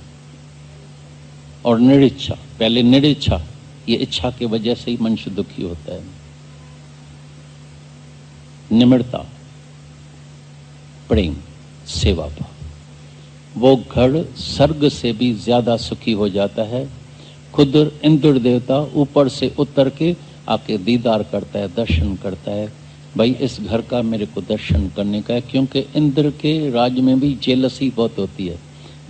और निरिच्छा, पहले निरिच्छा, ये इच्छा की वजह से ही मनुष्य दुखी होता है। निम्रता, प्रेम, सेवा भाव, वो घर स्वर्ग से भी ज्यादा सुखी हो जाता है। खुद इंद्र देवता ऊपर से उतर के आके दीदार करता है, दर्शन करता है। भाई इस घर का मेरे को दर्शन करने का है, क्योंकि इंद्र के राज में भी जेलसी बहुत होती है।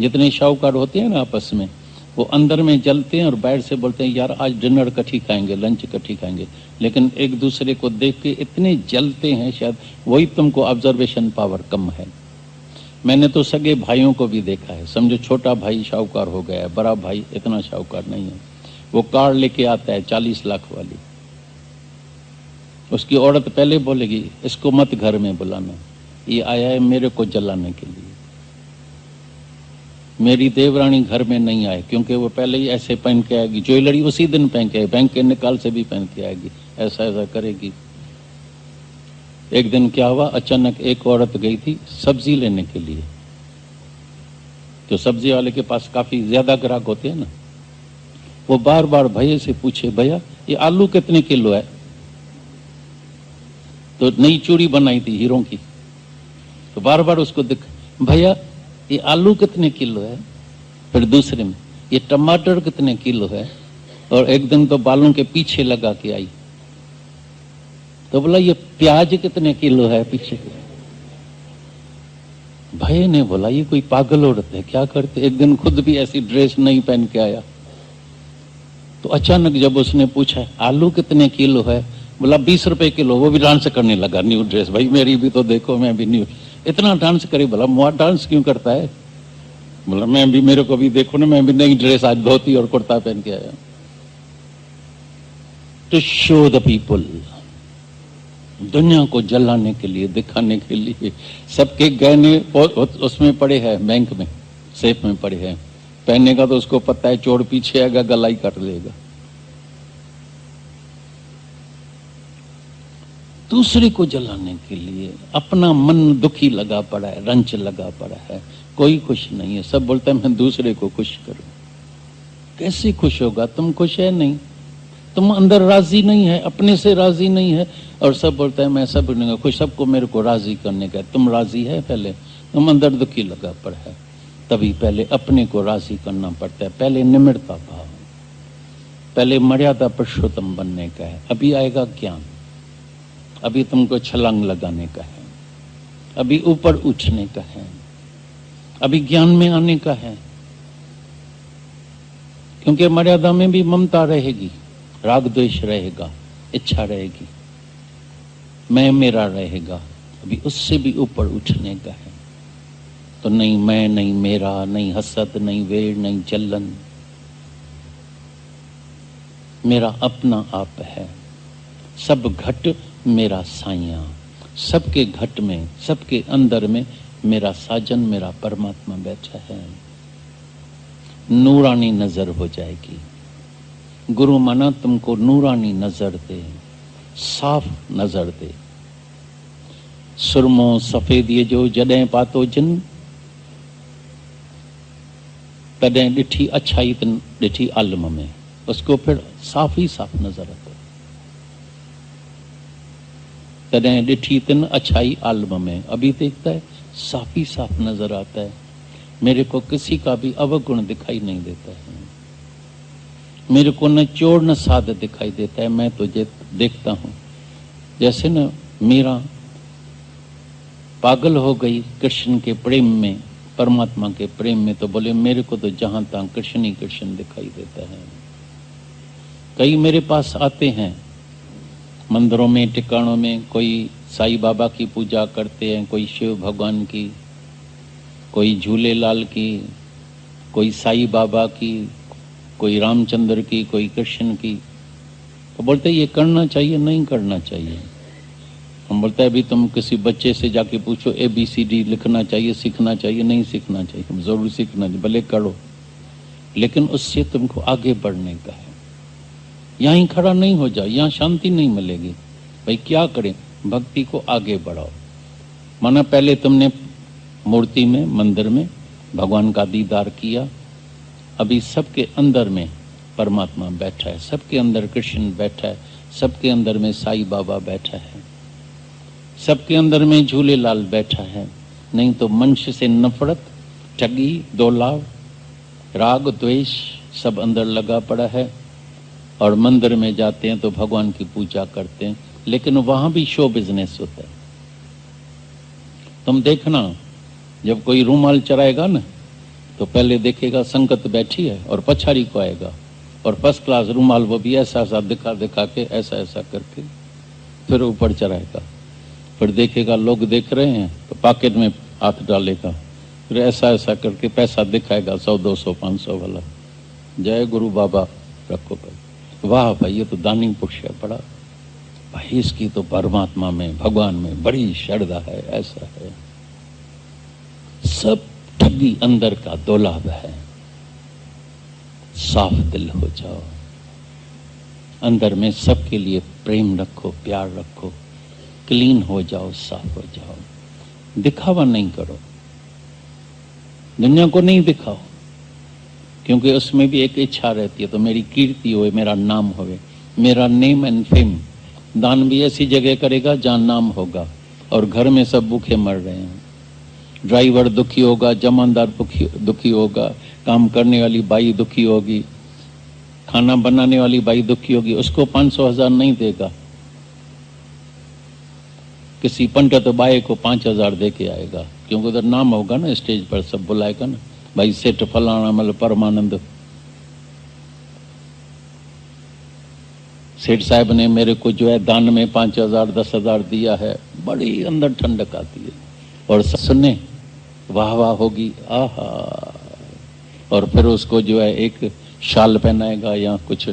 जितने शाहूकार होते हैं ना आपस में, वो अंदर में जलते हैं और बाहर से बोलते हैं यार आज डिनर इकट्ठी खाएंगे, लंच इकट्ठी खाएंगे, लेकिन एक दूसरे को देख के इतने जलते हैं। शायद वही तुमको ऑब्जर्वेशन पावर कम है। मैंने तो सगे भाइयों को भी देखा है, समझो छोटा भाई शाहूकार हो गया है, बड़ा भाई इतना शाहूकार नहीं है। वो कार लेके आता है 40 लाख वाली, उसकी औरत पहले बोलेगी इसको मत घर में बुलाना, ये आया है मेरे को जलाने के लिए। मेरी देवरानी घर में नहीं आए, क्योंकि वो पहले ही ऐसे पहन के आएगी, ज्वेलरी उसी दिन पहन के, बैंक के निकाल से भी पहन के आएगी, ऐसा ऐसा करेगी। एक दिन क्या हुआ, अचानक एक औरत गई थी सब्जी लेने के लिए, तो सब्जी वाले के पास काफी ज्यादा ग्राहक होते हैं ना, वो बार बार भैया से पूछे भैया ये आलू कितने किलो है। तो नई चूड़ी बनाई थी हीरों की, तो बार बार उसको दिख, भैया ये आलू कितने किलो है। फिर दूसरे में ये टमाटर कितने किलो है। और एक दिन तो बालों के पीछे लगा के आई, तो बोला ये प्याज कितने किलो है पीछे। भाई ने बोला ये कोई पागल औरत है, क्या करते। एक दिन खुद भी ऐसी ड्रेस नहीं पहन के आया, तो अचानक जब उसने पूछा आलू कितने किलो है, बोला 20 रुपए किलो। वो भी डांस करने लगा, न्यू ड्रेस, भाई मेरी भी तो देखो, मैं भी न्यू। इतना डांस करे, बोला मुआ डांस क्यों करता है। बोला मैं भी, मेरे को भी देखो ना, मैं भी नई ड्रेस आज धोती और कुर्ता पहन के आया। टू शो द पीपल, दुनिया को जलाने के लिए, दिखाने के लिए। सबके गहने उसमें पड़े हैं, बैंक में सेफ में पड़े हैं, पहनने का तो उसको पता है चोर पीछे आएगा गलाई कर लेगा। दूसरे को जलाने के लिए अपना मन दुखी लगा पड़ा है, रंच लगा पड़ा है, कोई खुश नहीं है। सब बोलता है मैं दूसरे को खुश करूं। कैसे खुश होगा? तुम खुश है नहीं, तुम अंदर राजी नहीं है, अपने से राजी नहीं है। और सब बोलता है मैं सब नहीं खुश, सबको मेरे को राजी करने का। तुम राजी है? पहले तुम अंदर दुखी लगा पड़ा है, तभी पहले अपने को राजी करना पड़ता है। पहले निम्रता भाव, पहले मर्यादा पुरुषोत्तम बनने का है। अभी आएगा ज्ञान, अभी तुमको छलांग लगाने का है, अभी ऊपर उठने का है, अभी ज्ञान में आने का है। क्योंकि मर्यादा में भी ममता रहेगी, राग द्वेष रहेगा, इच्छा रहेगी, मैं मेरा रहेगा। अभी उससे भी ऊपर उठने का है। तो नहीं मैं, नहीं मेरा, नहीं हसद, नहीं वेर, नहीं जलन, मेरा अपना आप है। सब घट मेरा साइया, सबके घट में, सबके अंदर में मेरा साजन, मेरा परमात्मा बैठा है। नूरानी नजर हो जाएगी। गुरु माना तुमको नूरानी नजर दे, साफ नजर दे। सुरमो सफेद ये जो जॾहिं पातो जिन, तॾहिं ॾिठी अच्छाई तन ॾिठी आलम में। उसको फिर साफ ही साफ नजर आता, तॾहिं ॾिठी तन अच्छाई आलम में। अभी देखता है साफ ही साफ नजर आता है। मेरे को किसी का भी अवगुण दिखाई नहीं देता है, मेरे को न चोर न साध दिखाई देता है। मैं तुझे देखता हूं जैसे न मीरा पागल हो गई कृष्ण के प्रेम में, परमात्मा के प्रेम में, तो बोले मेरे को तो जहां तहां कृष्ण ही कृष्ण दिखाई देता है। कई मेरे पास आते हैं मंदिरों में, टिकाणों में, कोई साईं बाबा की पूजा करते हैं, कोई शिव भगवान की, कोई झूलेलाल की, कोई साईं बाबा की, कोई रामचंद्र की, कोई कृष्ण की। तो बोलते ये करना चाहिए, नहीं करना चाहिए। हम बोलते हैं अभी तुम किसी बच्चे से जाके पूछो ABCD लिखना चाहिए, सीखना चाहिए, नहीं सीखना चाहिए। तुम जरूर सीखना चाहिए, भले करो, लेकिन उससे तुमको आगे बढ़ने का है। यहाँ ही खड़ा नहीं हो जाओ, यहाँ शांति नहीं मिलेगी। भाई क्या करें? भक्ति को आगे बढ़ाओ। माना पहले तुमने मूर्ति में, मंदिर में भगवान का दीदार किया, अभी सबके अंदर में परमात्मा बैठा है, सबके अंदर कृष्ण बैठा है, सबके अंदर में साईं बाबा बैठा है, सबके अंदर में झूलेलाल बैठा है। नहीं तो मनुष्य से नफरत, ठगी, दौलाव, राग द्वेष सब अंदर लगा पड़ा है। और मंदिर में जाते हैं तो भगवान की पूजा करते हैं, लेकिन वहां भी शो बिजनेस होता है। तुम देखना, जब कोई रूमाल चराएगा ना, तो पहले देखेगा संगत बैठी है और पछाड़ी को आएगा और फर्स्ट क्लास रूमाल वो भी ऐसा ऐसा दिखा दिखा के, ऐसा ऐसा करके फिर ऊपर चढ़ाएगा। फिर देखेगा लोग देख रहे हैं तो पॉकेट में हाथ डालेगा, फिर ऐसा ऐसा करके पैसा दिखाएगा 100, 200, 500 वाला। जय गुरु बाबा, रखो भाई, वाह भाई ये तो दानी पुरुष है बड़ा भाई, इसकी तो परमात्मा में, भगवान में बड़ी श्रद्धा है, ऐसा है। सब ठगी अंदर का दौलाभ है। साफ दिल हो जाओ, अंदर में सबके लिए प्रेम रखो, प्यार रखो, क्लीन हो जाओ, साफ हो जाओ। दिखावा नहीं करो, दुनिया को नहीं दिखाओ, क्योंकि उसमें भी एक इच्छा रहती है तो मेरी कीर्ति होए, मेरा नाम होवे, मेरा नेम एंड फेम। दान भी ऐसी जगह करेगा जहां नाम होगा, और घर में सब भूखे मर रहे हैं। ड्राइवर दुखी होगा, जमानदार दुखी होगा, काम करने वाली बाई दुखी होगी, खाना बनाने वाली बाई दुखी होगी, उसको 500,000 नहीं देगा। किसी पंडित बाई को 5,000 दे के आएगा, क्योंकि उधर नाम होगा ना, स्टेज पर सब बुलाएगा ना, भाई सेठ फलाना मतलब परमानंद सेठ साहब ने मेरे को जो है दान में 5,000, 10,000 दिया है। बड़ी अंदर ठंडक आती है, और सुने वाह वाह होगी, आहा। और फिर उसको जो है एक शाल पहनाएगा या कुछ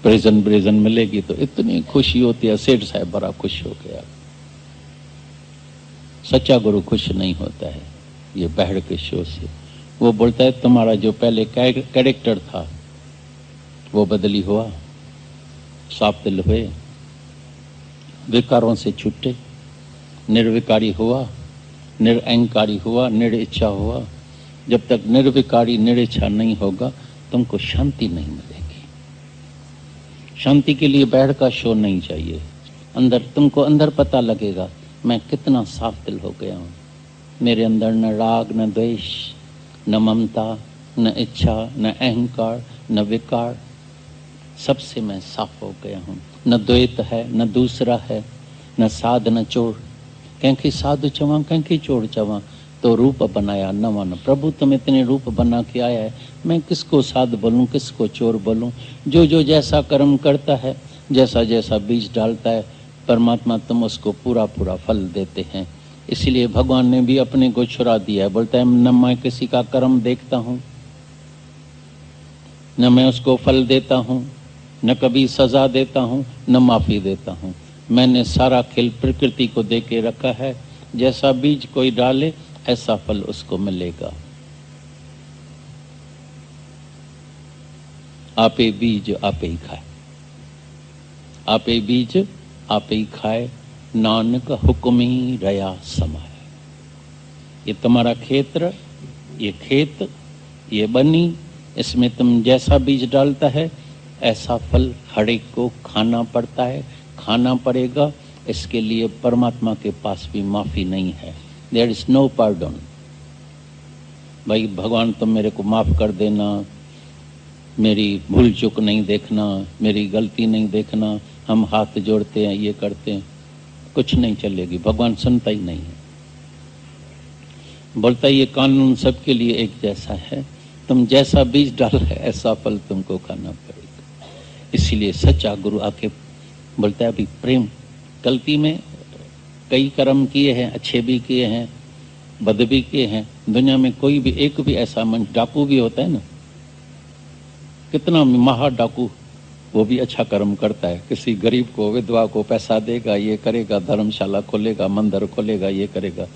प्रेजेंट मिलेगी तो इतनी खुशी होती है। सेठ साहब बड़ा खुश हो गया। सच्चा गुरु खुश नहीं होता है ये बहड़ के शो से। वो बोलता है तुम्हारा जो पहले कैरेक्टर था वो बदली हुआ, साफ दिल हुए, विकारों से छूटे, निर्विकारी हुआ, निरअहंकारी हुआ, निरिच्छा हुआ। जब तक निर्विकारी निरिच्छा नहीं होगा तुमको शांति नहीं मिलेगी। शांति के लिए बाहर का शो नहीं चाहिए, अंदर तुमको अंदर पता लगेगा मैं कितना साफ दिल हो गया हूँ। मेरे अंदर न राग, न द्वेष, न ममता, न इच्छा, न अहंकार, न विकार, सबसे मैं साफ हो गया हूँ। न द्वैत है, न दूसरा है, न साध न चोर। कंहिंखे साधु चवां, कंहिंखे चोर चवां, तो रूप बनाया नवा न। प्रभु तुम इतने रूप बना के आया है, मैं किसको साध बोलूं, किसको चोर बोलूं। जो जो जैसा कर्म करता है, जैसा जैसा बीज डालता है, परमात्मा तुम उसको पूरा पूरा फल देते हैं। इसलिए भगवान ने भी अपने को छुड़ा दिया है। बोलता है न मैं किसी का कर्म देखता हूं, न मैं उसको फल देता हूं, न कभी सजा देता हूं, न माफी देता हूं। मैंने सारा खेल प्रकृति को दे के रखा है। जैसा बीज कोई डाले ऐसा फल उसको मिलेगा। आपे बीज आपे ही खाए, आपे बीज आपे ही खाए, नानक हुक्मी रया समाए। ये तुम्हारा क्षेत्र, ये खेत, ये बनी, इसमें तुम जैसा बीज डालता है ऐसा फल हर एक को खाना पड़ता है, खाना पड़ेगा। इसके लिए परमात्मा के पास भी माफी नहीं है। There is no pardon. भाई भगवान तुम मेरे को माफ कर देना, मेरी भूल चूक नहीं देखना, मेरी गलती नहीं देखना, हम हाथ जोड़ते हैं, ये करते हैं, कुछ नहीं चलेगी। भगवान सुनता ही नहीं है। बोलता ये कानून सबके लिए एक जैसा है, तुम जैसा बीज डाल है ऐसा फल तुमको खाना पड़ेगा। इसीलिए सच्चा गुरु आके बोलता है अभी प्रेम। गलती में कई कर्म किए हैं, अच्छे भी किए हैं, बद भी किए हैं। दुनिया में कोई भी एक भी ऐसा मन, डाकू भी होता है ना, कितना महा डाकू, वो भी अच्छा कर्म करता है। किसी गरीब को, विधवा को पैसा देगा, ये करेगा, धर्मशाला खोलेगा, मंदिर खोलेगा, ये करेगा।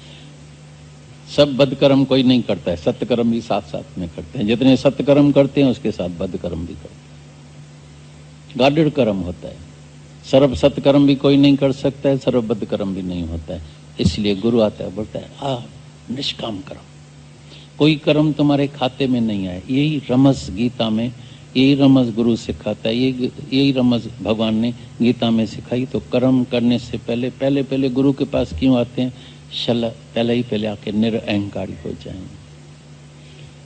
सब बदकर्म कोई नहीं करता है, सत्कर्म भी साथ साथ में करते हैं। जितने सत्कर्म करते हैं उसके साथ बदकर्म भी करते हैं। गाढ़ कर्म होता है। सर्व सत्कर्म भी कोई नहीं कर सकता है, सर्व बदकर्म भी नहीं होता है। इसलिए गुरु आता है, बोलता है निष्काम कर्म, कोई कर्म तुम्हारे खाते में नहीं आए। यही रमज गीता में, यही रमज गुरु सिखाता है, यही रमज भगवान ने गीता में सिखाई। तो कर्म करने से पहले पहले गुरु के पास क्यों आते हैं? पहले आके निरअहंकारी हो जाएंगे।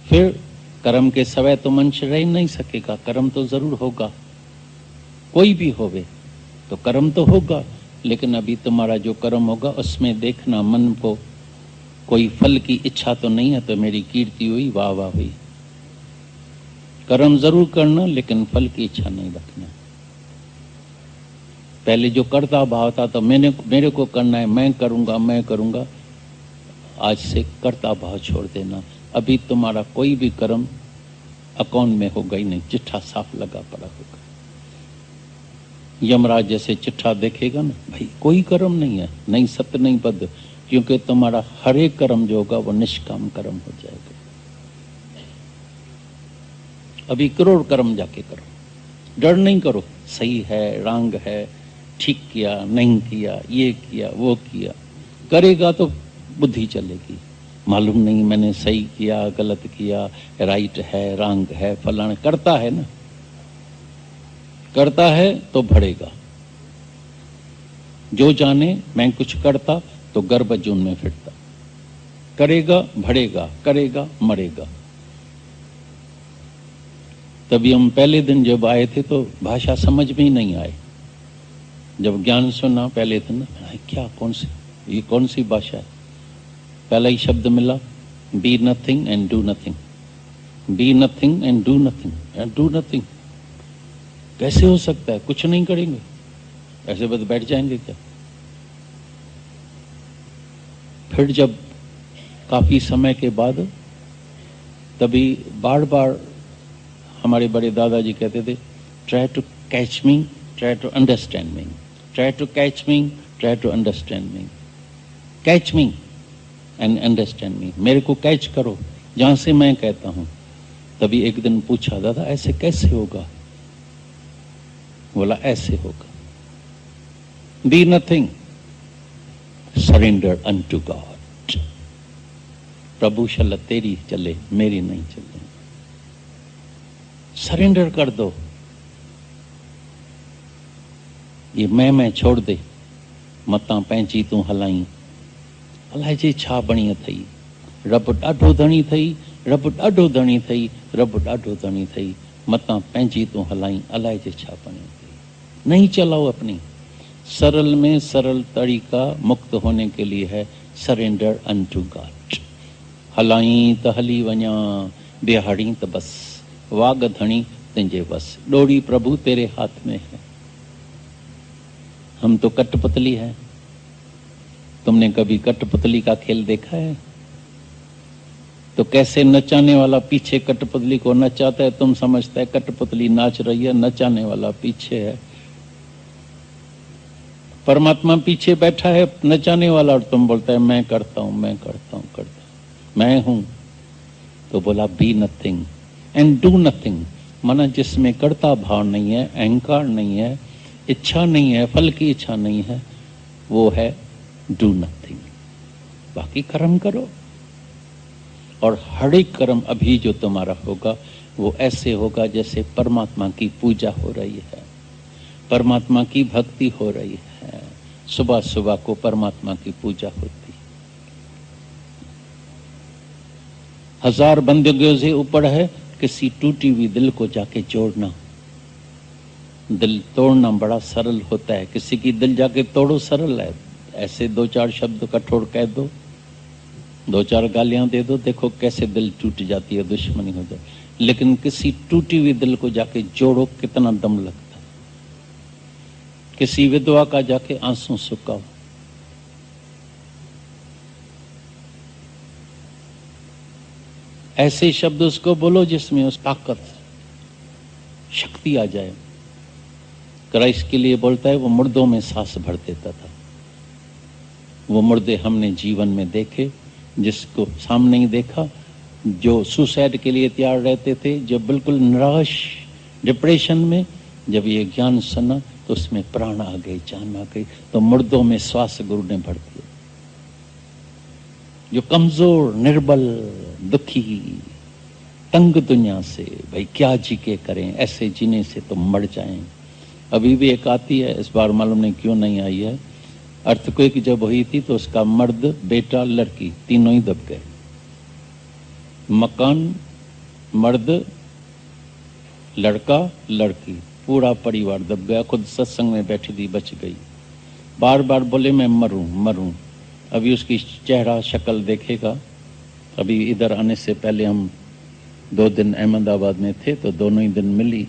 फिर कर्म के सवै तो मनुष्य रह नहीं सकेगा, कर्म तो जरूर होगा। कोई भी होवे तो कर्म तो होगा, लेकिन अभी तुम्हारा जो कर्म होगा उसमें देखना मन को कोई फल की इच्छा तो नहीं है, तो मेरी कीर्ति हुई, वाह वाह हुई। कर्म जरूर करना, लेकिन फल की इच्छा नहीं रखना। पहले जो करता भाव था तो मेरे को करना है, मैं करूंगा। आज से करता भाव छोड़ देना। अभी तुम्हारा कोई भी कर्म अकाउंट में होगा ही नहीं, चिट्ठा साफ लगा पड़ा होगा। यमराज जैसे चिट्ठा देखेगा ना, भाई कोई कर्म नहीं है, नहीं सत्य नहीं बद्ध, क्योंकि तुम्हारा हर एक कर्म जो होगा वो निष्काम कर्म हो जाएगा। अभी करोड़ कर्म जाके करो, डर नहीं करो। सही है, रंग है, ठीक किया, नहीं किया, ये किया, वो किया, करेगा तो बुद्धि चलेगी। मालूम नहीं मैंने सही किया, गलत किया, राइट है, रंग है, फलाना करता है ना, करता है तो बढ़ेगा। जो जाने मैं कुछ करता तो गर्भ जून में फिरता, करेगा बढ़ेगा, करेगा मरेगा। तभी हम पहले दिन जब आए थे तो भाषा समझ में ही नहीं आए। जब ज्ञान सुना पहले दिन, क्या कौन सी भाषा है? पहला ही शब्द मिला, be nothing and do nothing, be nothing and do nothing, and do nothing कैसे हो सकता है? कुछ नहीं करेंगे, ऐसे बस बैठ जाएंगे क्या? फिर जब काफी समय के बाद, तभी बार बार हमारे बड़े दादाजी कहते थे, try to catch me, try to understand me, try to catch me, try to understand me, catch me and understand me. मेरे को कैच करो जहां से मैं कहता हूं। तभी एक दिन पूछा, दादा ऐसे कैसे होगा? बोला ऐसे होगा। Be nothing, surrender unto God. प्रभु शल तेरी चले, मेरी नहीं चले। सरेंडर कर दो। ये मैं छोड़ दे, मतां पंहिंजी तूं हलाई। अलाए जे छा बणी अथई। रब ॾाढो धणी अथई, रब ॾाढो धणी अथई, रब ॾाढो धणी अथई, मतां पंहिंजी तूं हलाई। अलाए जे छा बणी अथई। नहीं चलाओ अपनी। सरल में सरल तरीका मुक्त होने के लिए है सरेंडर अनटू गॉड। हलाई त हली वञा, बिहाड़ी त बस, वाग धणी तुझे बस। डोरी प्रभु तेरे हाथ में है। हम तो कठपुतली है। तुमने कभी कठपुतली का खेल देखा है? तो कैसे नचाने वाला पीछे कठपुतली को नचाता है, तुम समझता है कठपुतली नाच रही है, नचाने वाला पीछे है। परमात्मा पीछे बैठा है नचाने वाला, और तुम बोलता है मैं करता हूं, मैं करता हूं, करता हूं, मैं हूं। तो बोला be nothing and do nothing, माना जिसमें कर्ता भाव नहीं है, अहंकार नहीं है, इच्छा नहीं है, फल की इच्छा नहीं है, वो है डू नथिंग। बाकी कर्म करो। और हर एक कर्म अभी जो तुम्हारा होगा वो ऐसे होगा जैसे परमात्मा की पूजा हो रही है, परमात्मा की भक्ति हो रही है। सुबह सुबह को परमात्मा की पूजा होती। 1000 बंदगियों से ऊपर है किसी टूटी हुई दिल को जाके जोड़ना। दिल तोड़ना बड़ा सरल होता है, किसी की दिल जाके तोड़ो सरल है। ऐसे 2-4 शब्द कठोर कह दो, 2-4 गालियां दे दो, देखो कैसे दिल टूट जाती है, दुश्मनी हो जाए। लेकिन किसी टूटी हुई दिल को जाके जोड़ो, कितना दम लगता है। किसी विधवा का जाके आंसू सुखाओ। ऐसे शब्द उसको बोलो जिसमें उस ताकत शक्ति आ जाए। क्राइस्ट के लिए बोलता है वो मुर्दों में सांस भर देता था। वो मुर्दे हमने जीवन में देखे, जिसको सामने ही देखा, जो सुसाइड के लिए तैयार रहते थे, जो बिल्कुल निराश डिप्रेशन में, जब ये ज्ञान सुना तो उसमें प्राण आ गई, जान आ गई। तो मुर्दों में श्वास गुरु ने भर दिया। जो कमजोर, निर्बल, दुखी, तंग दुनिया से, भाई क्या जी के करें, ऐसे जीने से तो मर जाएं। अभी भी एक आती है, इस बार मालूम नहीं क्यों नहीं आई है। अर्थक्वेक जब हुई थी तो उसका मर्द, बेटा, लड़की तीनों ही दब गए। मकान, मर्द, लड़का, लड़की, पूरा परिवार दब गया। खुद सत्संग में बैठी थी, बच गई। बार बार बोले मैं मरूं मरूं। अभी उसकी चेहरा शक्ल देखेगा। अभी इधर आने से पहले हम 2 दिन अहमदाबाद में थे तो दोनों ही दिन मिली।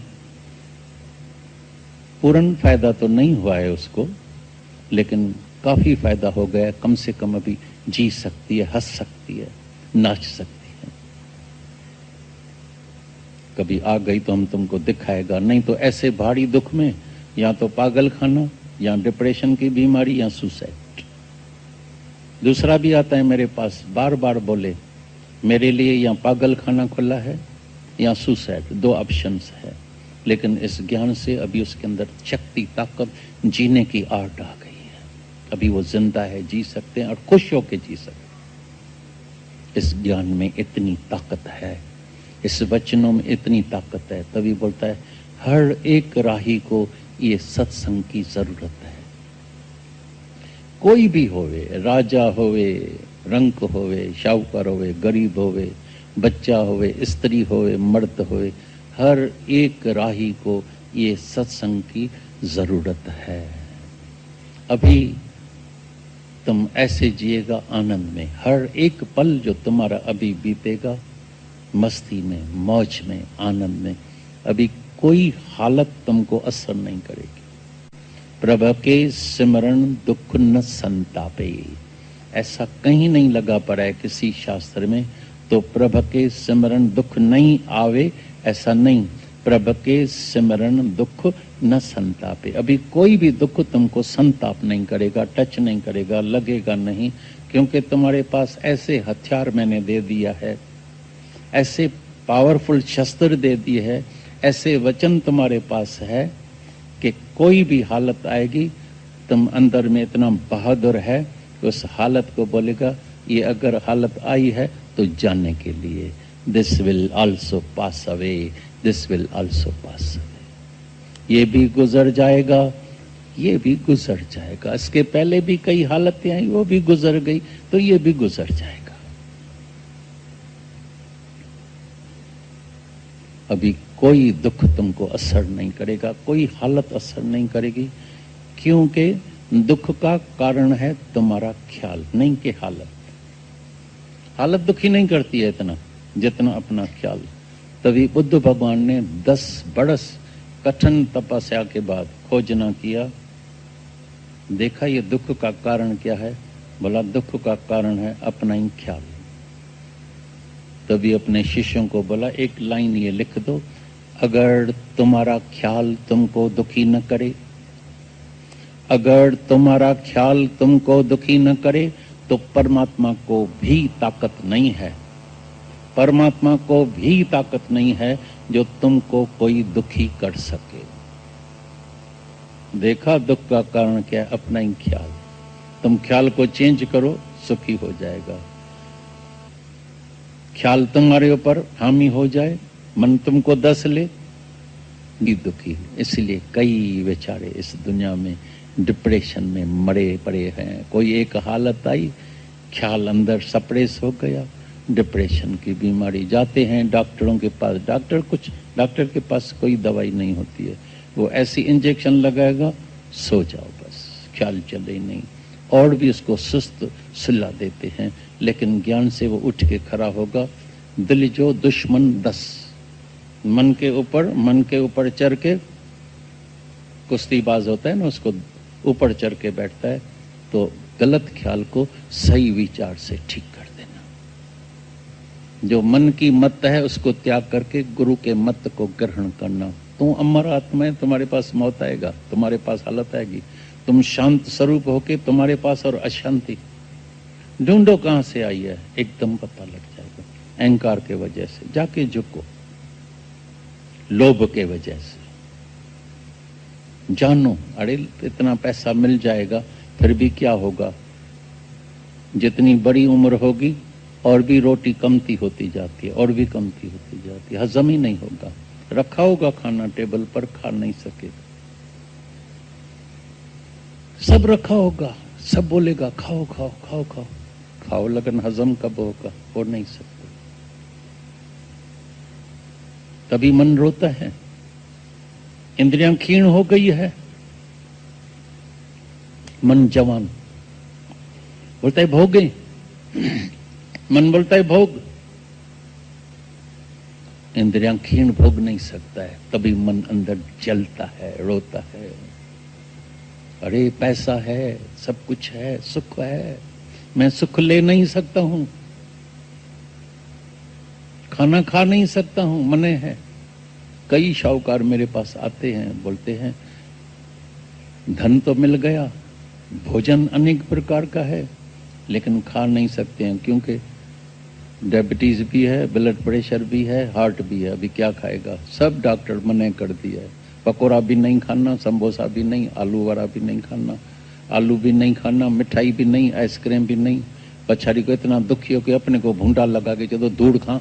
पूर्ण फायदा तो नहीं हुआ है उसको, लेकिन काफी फायदा हो गया। कम से कम अभी जी सकती है, हंस सकती है, नाच सकती है। कभी आ गई तो हम तुमको दिखाएगा, नहीं तो ऐसे भारी दुख में या तो पागल खाना, या डिप्रेशन की बीमारी, या सुसाइड। दूसरा भी आता है मेरे पास, बार बार बोले मेरे लिए या पागल खाना खुला है या सुसाइड, 2 ऑप्शंस है। लेकिन इस ज्ञान से अभी उसके अंदर शक्ति, ताकत, जीने की आर्ट आ गई है। अभी वो जिंदा है, जी सकते हैं और खुश होकर जी सकते हैं। इस ज्ञान में इतनी ताकत है, इस वचनों में इतनी ताकत है। तभी बोलता है हर एक राही को ये सत्संग की जरूरत है। कोई भी होवे, राजा होवे, रंक होवे, शाहूकार होवे, गरीब होवे, बच्चा होवे, स्त्री होवे, मर्द होवे, हर एक राही को ये सत्संग की जरूरत है। अभी तुम ऐसे जिएगा आनंद में। हर एक पल जो तुम्हारा अभी बीतेगा मस्ती में, मौज में, आनंद में, अभी कोई हालत तुमको असर नहीं करेगी। प्रभु के सिमरण दुख न संतापे, ऐसा कहीं नहीं लगा पड़ा है किसी शास्त्र में। तो प्रभु के सिमरण दुख नहीं आवे, ऐसा नहीं। प्रभु के सिमरण दुख न संतापे, अभी कोई भी दुख तुमको संताप नहीं करेगा, टच नहीं करेगा, लगेगा नहीं। क्योंकि तुम्हारे पास ऐसे हथियार मैंने दे दिया है, ऐसे पावरफुल शस्त्र दे दिए है, ऐसे वचन तुम्हारे पास है कि कोई भी हालत आएगी तुम अंदर में इतना बहादुर है, उस हालत को बोलेगा ये अगर हालत आई है तो जाने के लिए, this will also pass away, this will also pass away, ये भी गुजर जाएगा, ये भी गुजर जाएगा। इसके पहले भी कई हालतें आई, वो भी गुजर गई, तो ये भी गुजर जाएगा। अभी कोई दुख तुमको असर नहीं करेगा, कोई हालत असर नहीं करेगी, क्योंकि दुख का कारण है तुम्हारा ख्याल, नहीं कि हालत। हालत दुखी नहीं करती है इतना जितना अपना ख्याल। तभी बुद्ध भगवान ने 10 बरस कठिन तपस्या के बाद खोजना किया, देखा ये दुख का कारण क्या है। बोला दुख का कारण है अपना ही ख्याल। तभी अपने शिष्यों को बोला एक लाइन ये लिख दो, अगर तुम्हारा ख्याल तुमको दुखी न करे, अगर तुम्हारा ख्याल तुमको दुखी न करे तो परमात्मा को भी ताकत नहीं है, परमात्मा को भी ताकत नहीं है जो तुमको कोई दुखी कर सके। देखा दुख का कारण क्या है, अपना ही ख्याल। तुम ख्याल को चेंज करो, सुखी हो जाएगा। ख्याल तुम्हारे ऊपर हावी हो जाए, मन तुमको दस ले, दुखी। इसलिए कई बेचारे इस दुनिया में डिप्रेशन में मरे पड़े हैं। कोई एक हालत आई, ख्याल अंदर सप्रेस हो गया, डिप्रेशन की बीमारी, जाते हैं डॉक्टरों के पास, डॉक्टर के पास कोई दवाई नहीं होती है, वो ऐसी इंजेक्शन लगाएगा, सो जाओ बस, ख्याल चले नहीं, और भी उसको सुस्त सुला देते हैं। लेकिन ज्ञान से वो उठ के खड़ा होगा। दिल जो दुश्मन 10, मन के ऊपर चढ़ के कुश्तीबाज होता है ना, उसको ऊपर चढ़ के बैठता है, तो गलत ख्याल को सही विचार से ठीक कर देना। जो मन की मत है उसको त्याग करके गुरु के मत को ग्रहण करना। तुम अमर आत्मा है, तुम्हारे पास मौत आएगा, तुम्हारे पास हालत आएगी, तुम शांत स्वरूप होके तुम्हारे पास और अशांति ढूंढो कहां से आई है, एकदम पता लग जाएगा। अहंकार के वजह से जाके झुको, लोभ के वजह से जानो, अरे इतना पैसा मिल जाएगा फिर भी क्या होगा, जितनी बड़ी उम्र होगी और भी रोटी कमती होती जाती है, और भी कमती होती जाती है, हजम ही नहीं होगा। रखा होगा खाना टेबल पर, खा नहीं सकेगा। सब रखा होगा, सब बोलेगा खाओ खाओ खाओ खाओ खाओ, लेकिन हजम कब होगा, हो नहीं सकता। तभी मन रोता है, इंद्रियां क्षीण हो गई है, मन जवान बोलता है भोगे, मन बोलता है भोग, इंद्रियां क्षीण भोग नहीं सकता है, तभी मन अंदर जलता है, रोता है। अरे पैसा है, सब कुछ है, सुख है, मैं सुख ले नहीं सकता हूं, खाना खा नहीं सकता हूं, मने है। कई शाहूकार मेरे पास आते हैं, बोलते हैं धन तो मिल गया, भोजन अनेक प्रकार का है, लेकिन खा नहीं सकते हैं, क्योंकि डायबिटीज भी है, ब्लड प्रेशर भी है, हार्ट भी है, अभी क्या खाएगा। सब डॉक्टर मना कर दिया है, पकोड़ा भी नहीं खाना, समोसा भी नहीं, आलू वड़ा भी नहीं खाना, आलू भी नहीं खाना, मिठाई भी नहीं, आइसक्रीम भी नहीं। पछाड़ी को इतना दुखी हो कि अपने को भूंडा लगा के चलो दूध खा,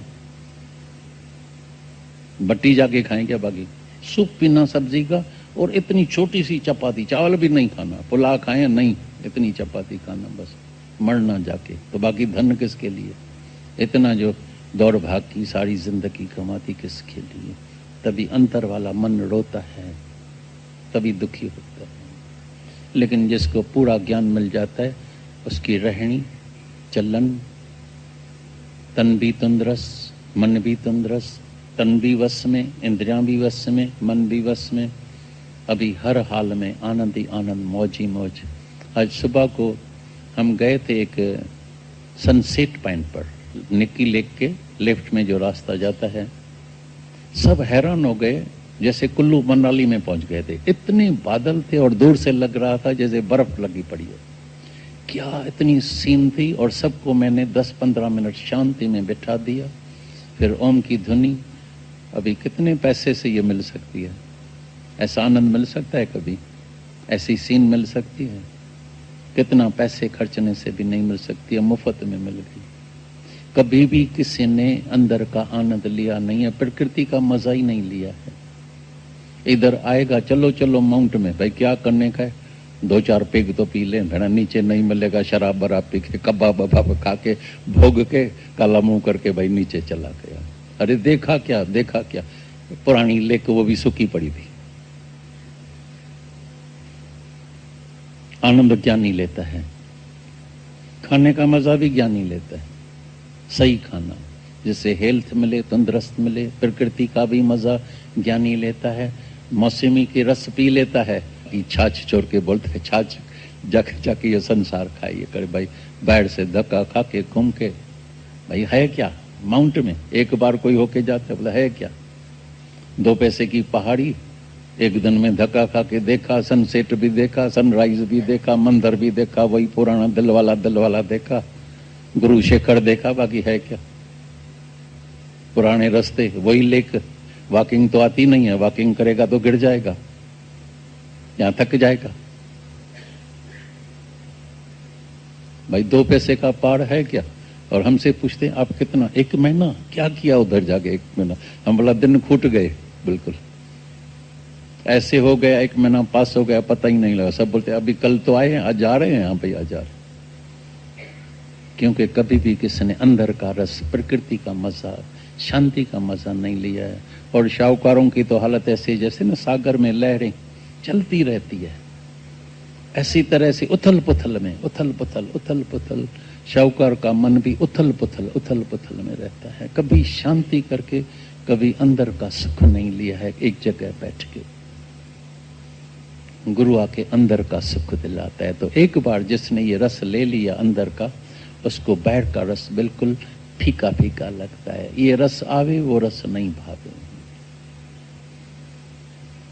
बट्टी जाके खाएं क्या बाकी, सूप पीना सब्जी का, और इतनी छोटी सी चपाती, चावल भी नहीं खाना, पुलाव खाएं नहीं, इतनी चपाती खाना, बस मरना जाके। तो बाकी धन किसके लिए, इतना जो दौड़ भाग की सारी जिंदगी कमाती किसके लिए। तभी अंतर वाला मन रोता है, तभी दुखी होता है। लेकिन जिसको पूरा ज्ञान मिल जाता है, उसकी रहनी चलन, तन भी तंदुरुस्त, मन भी तंदुरुस्त, तन भी वश में, इंद्रियां भी वश में, मन भी वश में, अभी हर हाल में आनंद ही आनंद, मौज ही मौज। आज सुबह को हम गए थे एक सनसेट पॉइंट पर, निक्की लेक के लेफ्ट में जो रास्ता जाता है, सब हैरान हो गए, जैसे कुल्लू मनाली में पहुंच गए थे। इतने बादल थे और दूर से लग रहा था जैसे बर्फ लगी पड़ी है, क्या इतनी सीन थी। और सबको मैंने 10-15 मिनट शांति में बिठा दिया, फिर ओम की धुनी। अभी कितने पैसे से ये मिल सकती है, ऐसा आनंद मिल सकता है कभी? ऐसी सीन मिल सकती है? कितना पैसे खर्चने से भी नहीं मिल सकती है, मुफ्त में मिल गई। कभी भी किसी ने अंदर का आनंद लिया नहीं है, प्रकृति का मजा ही नहीं लिया है। इधर आएगा, चलो चलो माउंट में, भाई क्या करने का है, 2-4 पेग तो पी ले, भेड़ा नीचे नहीं मिलेगा, शराब बराब पी के कबाब वबाब खा के भोग के काला मुंह करके भाई नीचे चला गया। अरे देखा क्या, देखा क्या, पुरानी लेक वो भी सूखी पड़ी थी। आनंद ज्ञानी लेता है, खाने का मजा भी ज्ञानी लेता है, सही खाना जिससे हेल्थ मिले, तंदुरुस्त मिले। प्रकृति का भी मजा ज्ञानी लेता है, मौसमी के रस पी लेता है। छाछ छोड़ के बोलते है छाछ जक जक ये संसार खाइए करे भाई, बैठ से धक्का खा के घूम के, भाई है क्या माउंट में? एक बार कोई होके जाता है, बोला है क्या 2 पैसे की पहाड़ी, एक दिन में धक्का खा के देखा, सनसेट भी देखा, सनराइज भी देखा, मंदिर भी देखा, वही पुराना दिल वाला देखा, गुरु शेखर देखा, बाकी है क्या? पुराने रास्ते, वही लेक, वॉकिंग तो आती नहीं है, वॉकिंग करेगा तो गिर जाएगा, यहां थक जाएगा। भाई 2 पैसे का पार है क्या? और हमसे पूछते हैं आप कितना, 1 महीना क्या किया उधर जाके? 1 महीना, हम बोला दिन फूट गए, बिल्कुल ऐसे हो गया, 1 महीना पास हो गया, पता ही नहीं लगा। सब बोलते अभी कल तो आए हैं, आज जा रहे हैं। हाँ भाई आज जा रहे हैं, क्योंकि कभी भी किसी ने अंदर का रस, प्रकृति का मजा, शांति का मजा नहीं लिया है। और शाहूकारों की तो हालत ऐसी जैसे ना सागर में लहरें चलती रहती है, ऐसी तरह से उथल पुथल में, उथल पुथल शाहूकार का मन भी उथल पुथल में रहता है। कभी शांति करके, कभी अंदर का सुख नहीं लिया है। एक जगह बैठ के गुरु आके अंदर का सुख दिलाता है। तो एक बार जिसने ये रस ले लिया अंदर का, उसको बाहर का रस बिल्कुल फीका फीका लगता है। ये रस आवे वो रस नहीं भावे।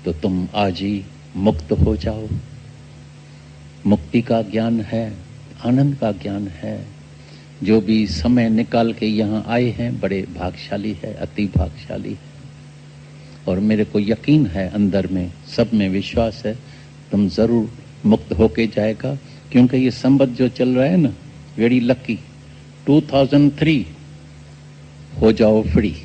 तो तुम आज ही मुक्त हो जाओ। मुक्ति का ज्ञान है, आनंद का ज्ञान है। जो भी समय निकाल के यहाँ आए हैं बड़े भाग्यशाली है, अति भाग्यशाली है। और मेरे को यकीन है, अंदर में सब में विश्वास है, तुम जरूर मुक्त होके जाएगा। क्योंकि ये संबत जो चल रहा है ना, वेरी लकी, 2003 हो जाओ फ्री।